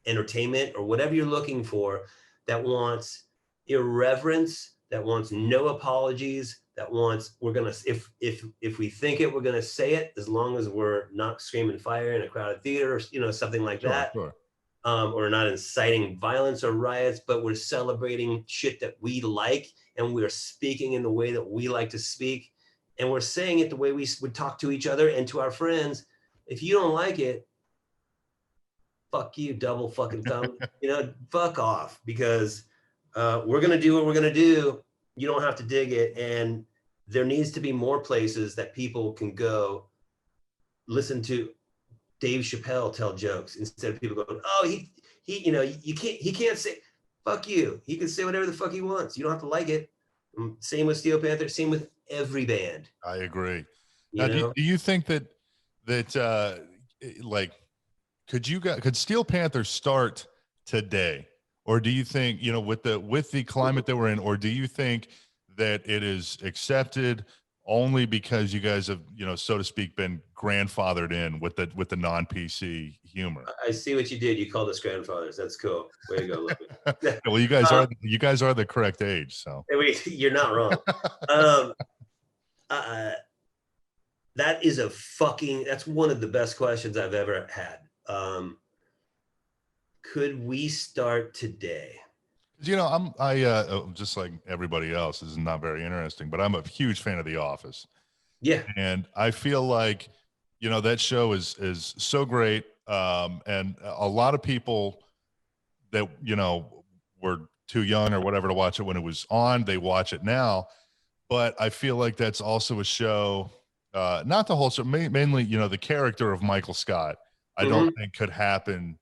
entertainment or whatever you're looking for, that wants irreverence, that wants no apologies, that wants, we're gonna, if we think it, we're gonna say it, as long as we're not screaming fire in a crowded theater, or, you know, something like that. Sure. Or not inciting violence or riots, but we're celebrating shit that we like, and we're speaking in the way that we like to speak, and we're saying it the way we would talk to each other and to our friends. If you don't like it, fuck you, double fucking thumb. You know, fuck off, because we're gonna do what we're gonna do. You don't have to dig it, and there needs to be more places that people can go listen to Dave Chappelle tell jokes, instead of people going, oh, he, you know, he can't say, fuck you. He can say whatever the fuck he wants. You don't have to like it. Same with Steel Panther, same with every band. I agree. Now, do you think that like, could Steel Panther start today? Or do you think, you know, with the climate that we're in, or do you think that it is accepted only because you guys have, you know, so to speak, been grandfathered in with the non-PC humor? I see what you did. You called us grandfathers. That's cool. Way to go, Louie. Well, you guys are the correct age, so you're not wrong. That's one of the best questions I've ever had. Could we start today? You know, I just like everybody else, this is not very interesting, but I'm a huge fan of The Office. Yeah. And I feel like, you know, that show is so great. And a lot of people that, you know, were too young or whatever to watch it when it was on, they watch it now. But I feel like that's also a show, not the whole show, mainly, you know, the character of Michael Scott, I don't think could happen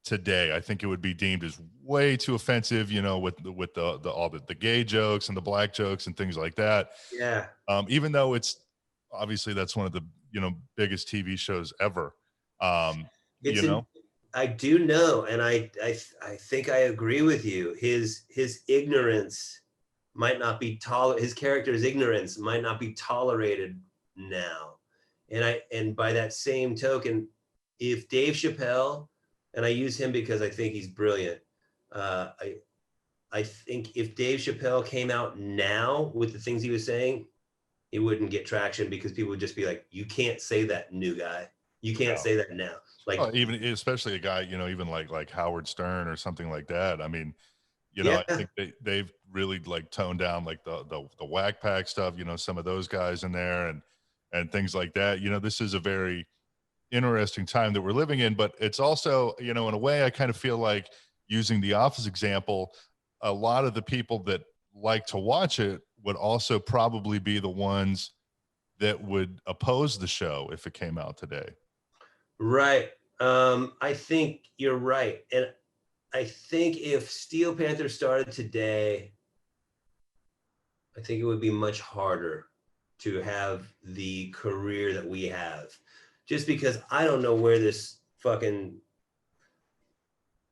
today. I think it would be deemed as way too offensive, you know, with all the gay jokes and the black jokes and things like that. Yeah. Even though it's obviously that's one of the, you know, biggest TV shows ever. You know, I do know, and I think I agree with you. His ignorance might not be his character's ignorance might not be tolerated now. And by that same token, if Dave Chappelle, and I use him because I think he's brilliant, I think if Dave Chappelle came out now with the things he was saying, it wouldn't get traction because people would just be like, you can't say that, new guy. You can't say that now. Like, even especially a guy, even like Howard Stern or something like that. I mean, yeah, I think they've really like toned down like the whack pack stuff, some of those guys in there and things like that. This is a very interesting time that we're living in, but it's also, in a way I kind of feel like, using the Office example, a lot of the people that like to watch it would also probably be the ones that would oppose the show if it came out today. right. I think you're right. And I think if Steel Panther started today, I think it would be much harder to have the career that we have. Just because I don't know where this fucking,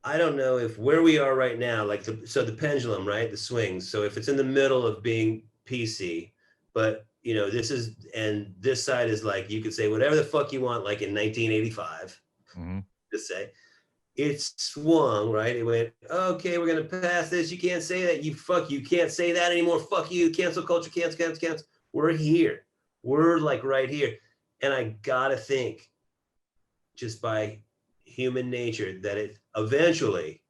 I don't know if where we are right now, like the pendulum, right? The swings. So if it's in the middle of being PC, but this is, and this side is like, you could say whatever the fuck you want, like in 1985, just say, it swung, right? It went, okay, we're going to pass this. You can't say that. You can't say that anymore. Fuck you. Cancel culture, cancel. We're here. We're like right here. And I got to think, just by human nature, that it eventually,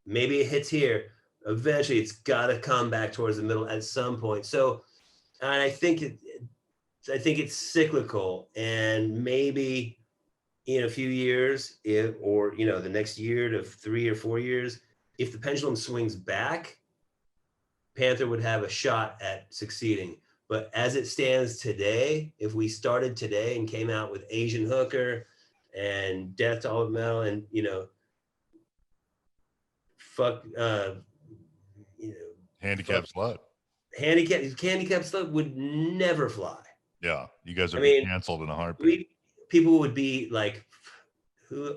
maybe it hits here, eventually it's got to come back towards the middle at some point. So, and I think it's cyclical, and maybe in a few years, or the next year to 3 or 4 years, if the pendulum swings back, Panther would have a shot at succeeding. But as it stands today, if we started today and came out with Asian Hooker and Death to All Metal and fuck Handicap slut. Handicap slut would never fly. Yeah, you guys would be canceled in a heartbeat. People would be like,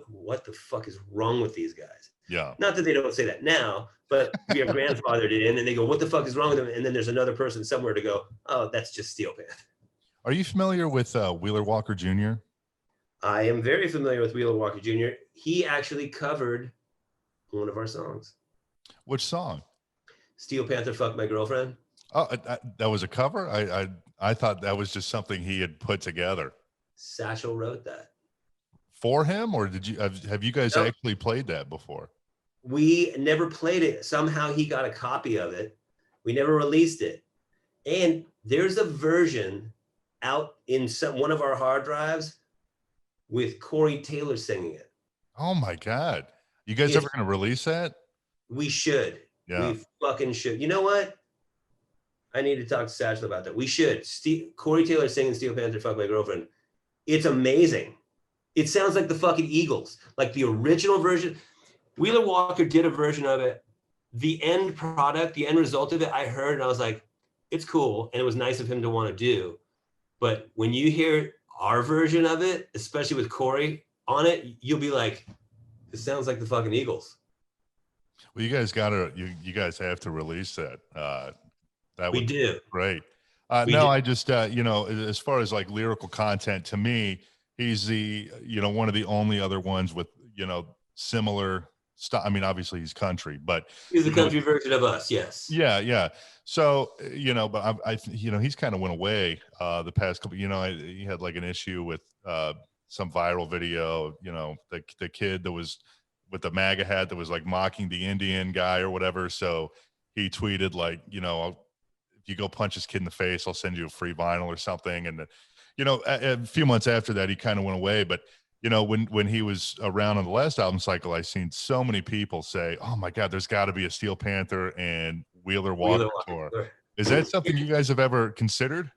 what the fuck is wrong with these guys? Yeah. Not that they don't say that now, but your grandfather did, and they go, what the fuck is wrong with them? And then there's another person somewhere to go, oh, that's just Steel Panther. Are you familiar with Wheeler Walker Jr.? I am very familiar with Wheeler Walker Jr. He actually covered one of our songs. Which song? Steel Panther, Fuck My Girlfriend. Oh, that was a cover? I thought that was just something he had put together. Satchel wrote that. For him, or did you have you guys actually played that before? We never played it. Somehow he got a copy of it. We never released it. And there's a version out in one of our hard drives with Corey Taylor singing it. Oh my God. You guys ever going to release that? We should. Yeah. We fucking should. You know what? I need to talk to Satchel about that. We should. Corey Taylor singing Steel Panther, Fuck My Girlfriend. It's amazing. It sounds like the fucking Eagles, like the original version. Wheeler Walker did a version of it. The end product, the end result of it, I heard and I was like, it's cool. And it was nice of him to want to do. But when you hear our version of it, especially with Corey on it, you'll be like, it sounds like the fucking Eagles. Well, you guys you guys have to release that. That would be great. I just, as far as like lyrical content, to me, he's the, one of the only other ones with, similar stuff. I mean, obviously he's country, but he's the country version of us. Yes. Yeah. Yeah. So, but he's kind of went away the past couple, he had like an issue with some viral video, the kid that was with the MAGA hat that was like mocking the Indian guy or whatever. So he tweeted like, if you go punch this kid in the face, I'll send you a free vinyl or something. And, a few months after that, he kind of went away. But, when he was around on the last album cycle, I seen so many people say, oh my God, there's got to be a Steel Panther and Wheeler Walker tour. Is that something you guys have ever considered?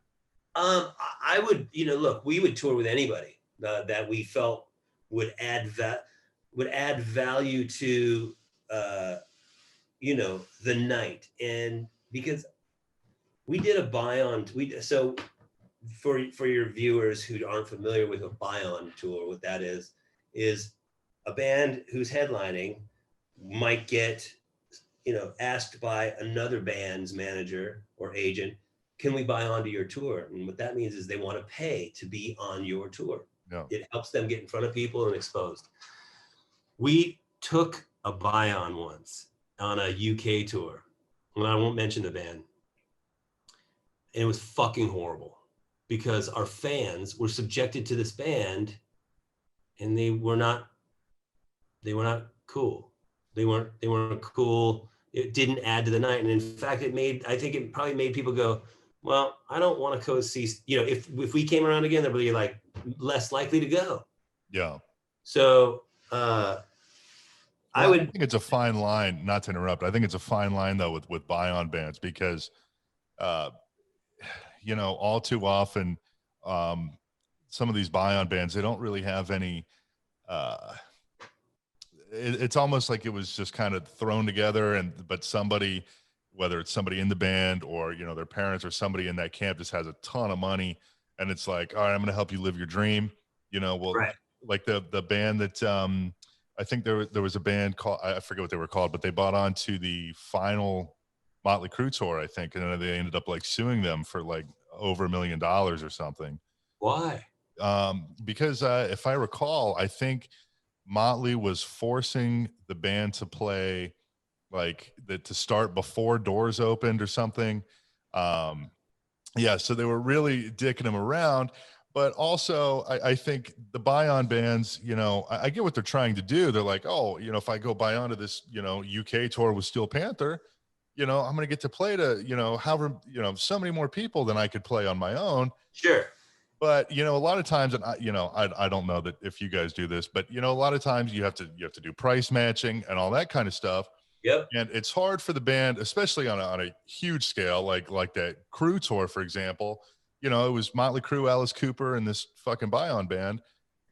I would, look, we would tour with anybody that we felt would add value to, the night. And because we did a buy-on, so for your viewers who aren't familiar with a buy-on tour, what that is a band who's headlining might get, asked by another band's manager or agent, can we buy onto your tour? And what that means is they want to pay to be on your tour. Yeah. It helps them get in front of people and exposed. We took a buy on once on a UK tour, and I won't mention the band. And it was fucking horrible because our fans were subjected to this band and they were not cool. They weren't cool. It didn't add to the night. And in fact, I think it probably made people go, well, I don't want to go see, if we came around again, they're really like less likely to go. Yeah. So, I think it's a fine line, not to interrupt. I think it's a fine line though with buy-on bands because, all too often, some of these buy-on bands, they don't really have any. It's almost like it was just kind of thrown together, but somebody, whether it's somebody in the band or their parents or somebody in that camp, just has a ton of money, and it's like, all right, I'm going to help you live your dream. right. Like the band that. I think there was a band called, I forget what they were called, but they bought on to the final Motley Crue tour, I think. And then they ended up like suing them for like over $1 million or something. Why? Because if I recall, I think Motley was forcing the band to play to start before doors opened or something. So they were really dicking them around. But also, I think the buy-on bands, I get what they're trying to do. They're like, oh, if I go buy onto this, UK tour with Steel Panther, I'm going to get to play to, however, so many more people than I could play on my own. Sure. But, a lot of times, and I don't know that if you guys do this, but, a lot of times you have to do price matching and all that kind of stuff. Yep. And it's hard for the band, especially on a huge scale, like that Crue tour, for example. It was Motley Crue, Alice Cooper, and this fucking buy-on band.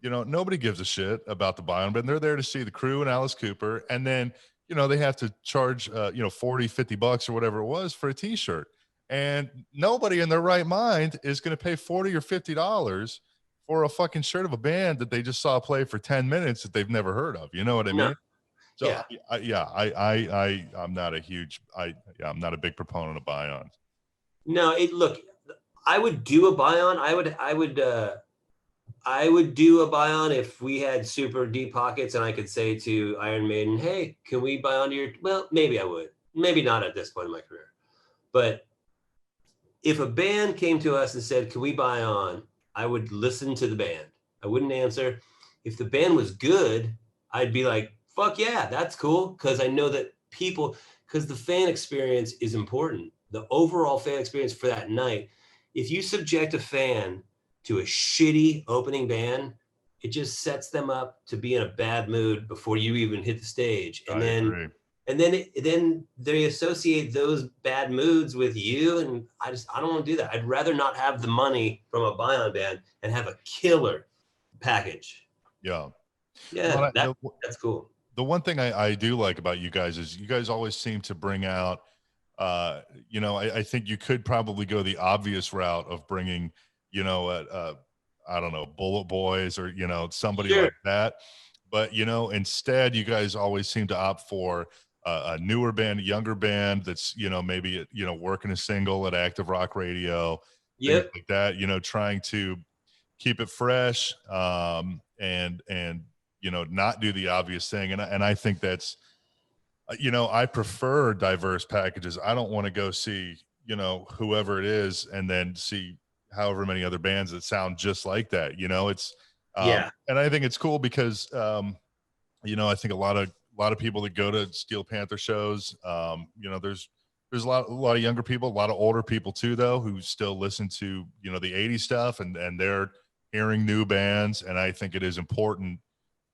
Nobody gives a shit about the buy-on band. They're there to see the Crue and Alice Cooper. And then, they have to charge, $40, $50 or whatever it was for a t-shirt. And nobody in their right mind is going to pay $40 or $50 for a fucking shirt of a band that they just saw play for 10 minutes that they've never heard of. You know what I mean? So I'm not I'm not a big proponent of buy-ons. No, look, I would do a buy-on. I would do a buy-on if we had super deep pockets and I could say to Iron Maiden, hey, can we buy onto your, well, maybe I would, maybe not at this point in my career. But if a band came to us and said, can we buy on? I would listen to the band. I wouldn't answer. If the band was good, I'd be like, fuck yeah, that's cool. Because I know that because the fan experience is important. The overall fan experience for that night. If you subject a fan to a shitty opening band, it just sets them up to be in a bad mood before you even hit the stage. And then they associate those bad moods with you. And I don't want to do that. I'd rather not have the money from a buy-on band and have a killer package. Yeah. Yeah, that's cool. The one thing I do like about you guys is you guys always seem to bring out, I think you could probably go the obvious route of bringing, I don't know, Bullet Boys or, somebody like that. But, instead you guys always seem to opt for a newer band, a younger band that's, maybe, working a single at Active Rock Radio, things like that, trying to keep it fresh, and not do the obvious thing. And I think that's, I prefer diverse packages. I don't want to go see, whoever it is and then see however many other bands that sound just like that. It's, and I think it's cool because, I think a lot of people that go to Steel Panther shows, there's a lot of younger people, a lot of older people too, though, who still listen to, the 80s stuff and they're hearing new bands. And I think it is important,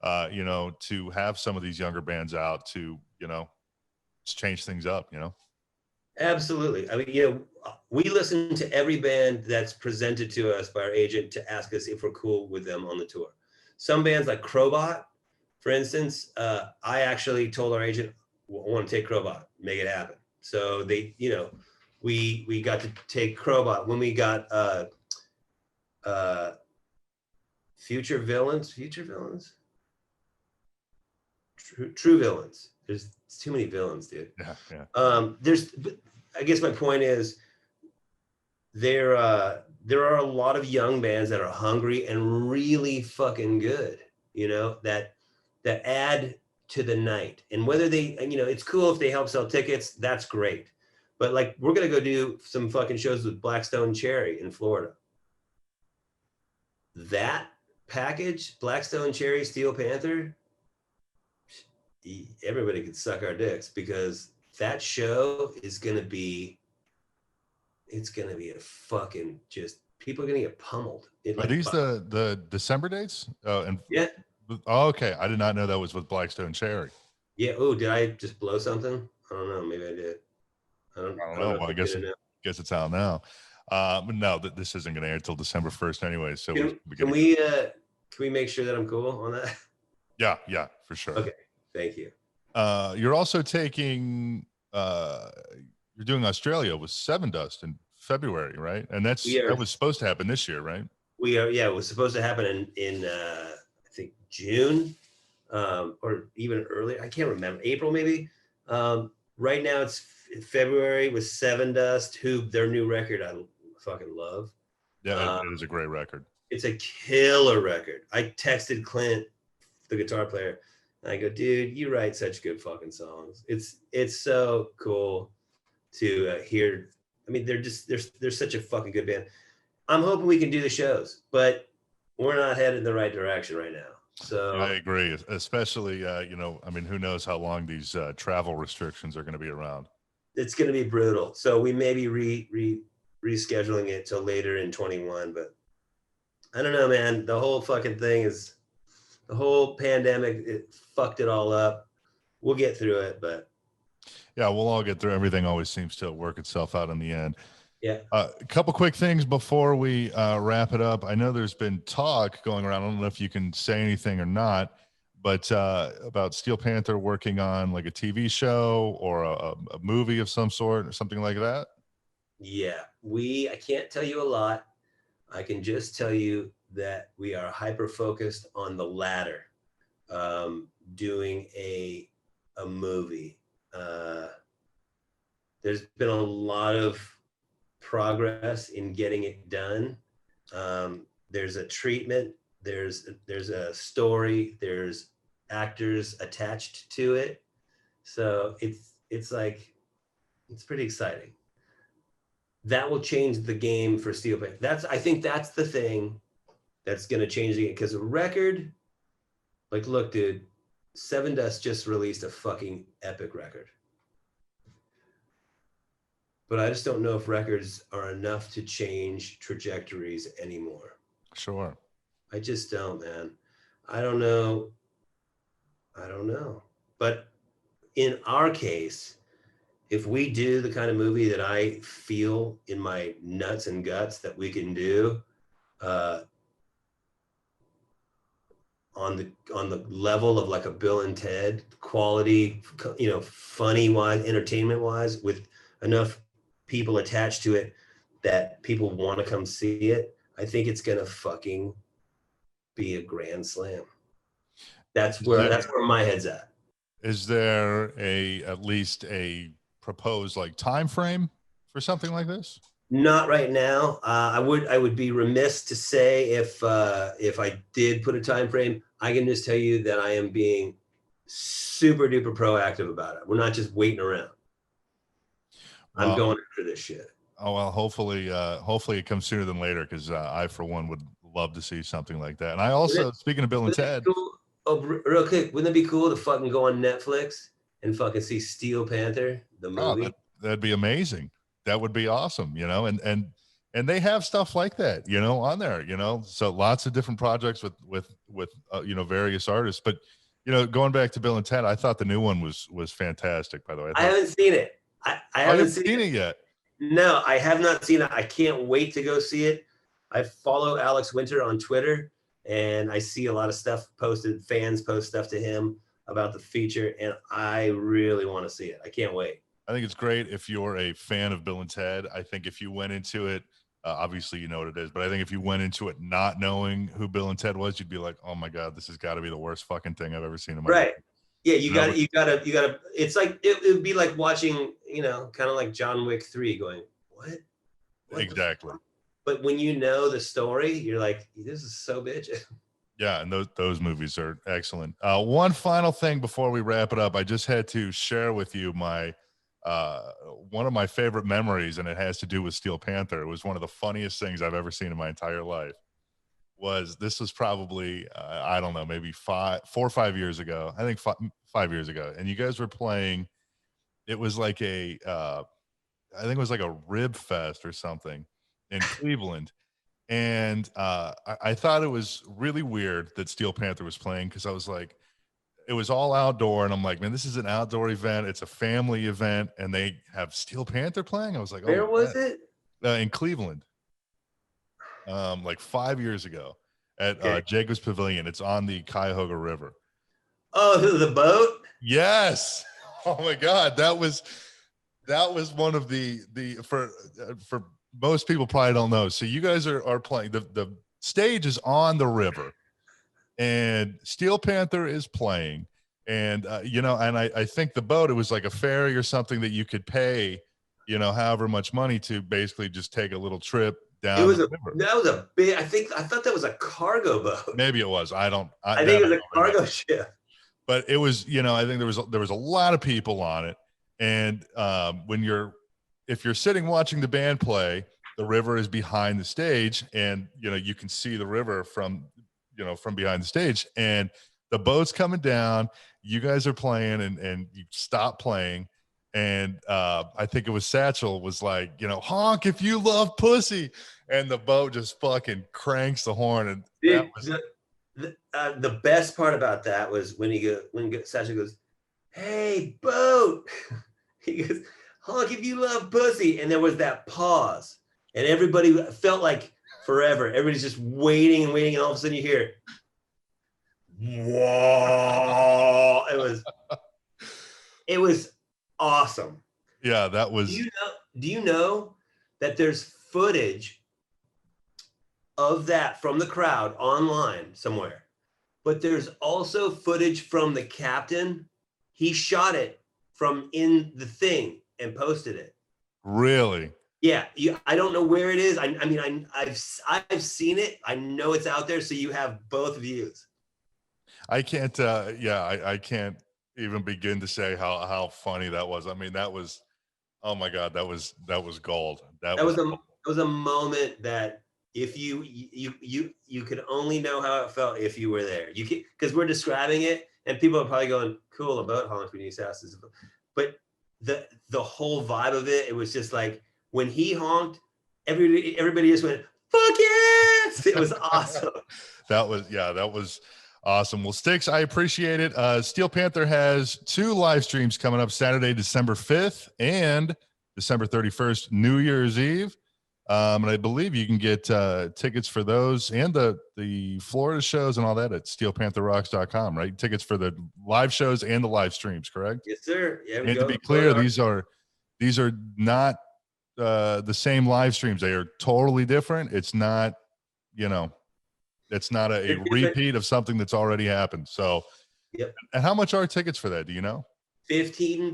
to have some of these younger bands out to, just change things up, Absolutely. I mean, we listen to every band that's presented to us by our agent to ask us if we're cool with them on the tour. Some bands like Crowbot, for instance, I actually told our agent, I want to take Crowbot, make it happen. So they, we got to take Crowbot when we got Future Villains. true villains. There's too many villains, dude. Yeah. I guess my point is there are a lot of young bands that are hungry and really fucking good, you know, that add to the night. And whether they, you know, it's cool if they help sell tickets, that's great. But like, we're gonna go do some fucking shows with Blackstone Cherry in Florida. That package, Blackstone Cherry, Steel Panther, everybody could suck our dicks, because that show is gonna be, it's gonna be a fucking, just, people are gonna get pummeled. Are these the December dates? And yeah. Oh, okay. I did not know that was with Blackstone Cherry. Yeah. Oh, did I just blow something? I don't know. Maybe I did. I don't know. Well, I guess it's out now. But no, this isn't going to air till December 1st anyway. So can we make sure that I'm cool on that? Yeah, for sure. Okay. Thank you. You're also taking, you're doing Australia with Seven Dust in February, right? And that was supposed to happen this year, right? It was supposed to happen in I think June, or even earlier. I can't remember. April maybe. Right now it's February with Seven Dust, who their new record I fucking love. Yeah, it is a great record. It's a killer record. I texted Clint, the guitar player, and I go, dude, you write such good fucking songs. It's so cool to hear. I mean, they're such a fucking good band. I'm hoping we can do the shows, but we're not headed in the right direction right now. So I agree, especially you know, I mean, who knows how long these travel restrictions are going to be around. It's going to be brutal. So we may be rescheduling it till later in 21, but I don't know, man. The whole fucking thing is, the whole pandemic, it fucked it all up. We'll get through it, but yeah, we'll all get through. Everything always seems to work itself out in the end. Yeah. A couple quick things before we wrap it up. I know there's been talk going around. I don't know if you can say anything or not, but about Steel Panther working on like a TV show or a movie of some sort or something like that. Yeah, I can't tell you a lot. I can just tell you that we are hyper focused on the latter, doing a movie. There's been a lot of progress in getting it done. There's a treatment, there's a story, there's actors attached to it. So it's like, it's pretty exciting. That will change the game for Steel Panther. I think that's the thing that's going to change the game, because a record, like, look, dude, Seven Dust just released a fucking epic record. But I just don't know if records are enough to change trajectories anymore. Sure. I just don't, man. I don't know. But in our case, if we do the kind of movie that I feel in my nuts and guts that we can do, on the level of like a Bill and Ted quality, you know, funny wise, entertainment wise, with enough people attached to it that people want to come see it, I think it's gonna fucking be a grand slam. That's where my head's at. Is there at least a proposed like time frame for something like this? Not right now. I would be remiss to say if I did put a time frame. I can just tell you that I am being super duper proactive about it. We're not just waiting around. Well, I'm going after this shit. Oh well, hopefully it comes sooner than later, because I for one would love to see something like that. And I also, speaking of Bill and Ted, cool? Oh, real quick, wouldn't it be cool to fucking go on Netflix and fucking see Steel Panther the movie? Oh, that'd be amazing. That would be awesome, you know, and they have stuff like that, you know, on there, you know, so lots of different projects with you know, various artists. But, you know, going back to Bill and Ted, I thought the new one was fantastic, by the way. I haven't seen it. I haven't seen it yet. No, I have not seen it. I can't wait to go see it. I follow Alex Winter on Twitter, and I see a lot of stuff posted. Fans post stuff to him about the feature, and I really want to see it. I can't wait. I think it's great if you're a fan of Bill and Ted. I think if you went into it, obviously you know what it is, but I think if you went into it not knowing who Bill and Ted was, you'd be like, oh my God, this has got to be the worst fucking thing I've ever seen in my life. Yeah, you gotta. It's like it would be like watching, kind of like John Wick 3, going, what? Exactly. But when you know the story, you're like, this is so bitch. Yeah, and those movies are excellent. One final thing before we wrap it up, I just had to share with you my one of my favorite memories, and it has to do with Steel Panther. It was one of the funniest things I've ever seen in my entire life. This was probably I don't know, maybe 4 or 5 years ago. I think 5 years ago, and you guys were playing. It was like I think it was like a rib fest or something in Cleveland. And I thought it was really weird that Steel Panther was playing, because I was like, it was all outdoor, and I'm like, man, this is an outdoor event. It's a family event, and they have Steel Panther playing. I was like, Where was it? In Cleveland, like 5 years ago at Jacobs Pavilion. It's on the Cuyahoga River. Oh, the boat? Yes. Oh my God, that was one of the for most people probably don't know. So you guys are playing, the stage is on the river, and Steel Panther is playing, and and I think the boat, it was like a ferry or something that you could pay, however much money to basically just take a little trip down the river. That was a big, I thought that was a cargo boat. Maybe it was. I think it was a cargo ship. But it was, I think there was a lot of people on it. And if you're sitting watching the band play, the river is behind the stage, and you can see the river from behind the stage, and the boat's coming down. You guys are playing, and you stop playing, and I think it was Satchel was like, honk if you love pussy, and the boat just fucking cranks the horn, and that was the best part about that was when Satchel goes, "Hey, boat," he goes, "honk if you love pussy," and there was that pause, and everybody felt like forever. Everybody's just waiting, and all of a sudden you hear, whoa! It was awesome. Yeah, that was. Do you know that there's footage of that from the crowd online somewhere? But there's also footage from the captain. He shot it from in the thing and posted it. Really? Yeah. I don't know where it is. I mean, I've seen it. I know it's out there. So you have both views. I can't. I can't even begin to say how funny that was. I mean, that was. Oh my God, that was gold. That was a moment that if you could only know how it felt if you were there. You can, because we're describing it, and people are probably going, "Cool, a boat honk when you say this," but the whole vibe of it, it was just like when he honked, everybody just went, "Fuck yes!" It was awesome. That was awesome. Well, Stix, I appreciate it. Steel Panther has 2 live streams coming up, Saturday, December 5th and December 31st, New Year's Eve. And I believe you can get tickets for those and the Florida shows and all that at steelpantherrocks.com, right? Tickets for the live shows and the live streams, correct? Yes, sir. Yeah, and to be clear, these are not the same live streams. They are totally different. It's not, it's not a repeat of something that's already happened. So, yep. And how much are tickets for that? Do you know? $15.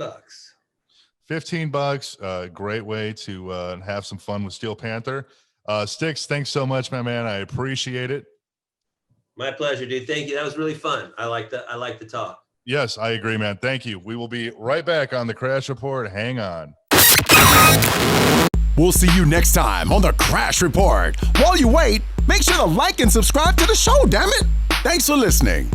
$15. Great way to have some fun with Steel Panther. Stix, thanks so much, my man. I appreciate it. My pleasure, dude. Thank you. That was really fun. I like the talk. Yes, I agree, man. Thank you. We will be right back on the Crash Report. Hang on. We'll see you next time on the Crash Report. While you wait, make sure to like and subscribe to the show, damn it. Thanks for listening.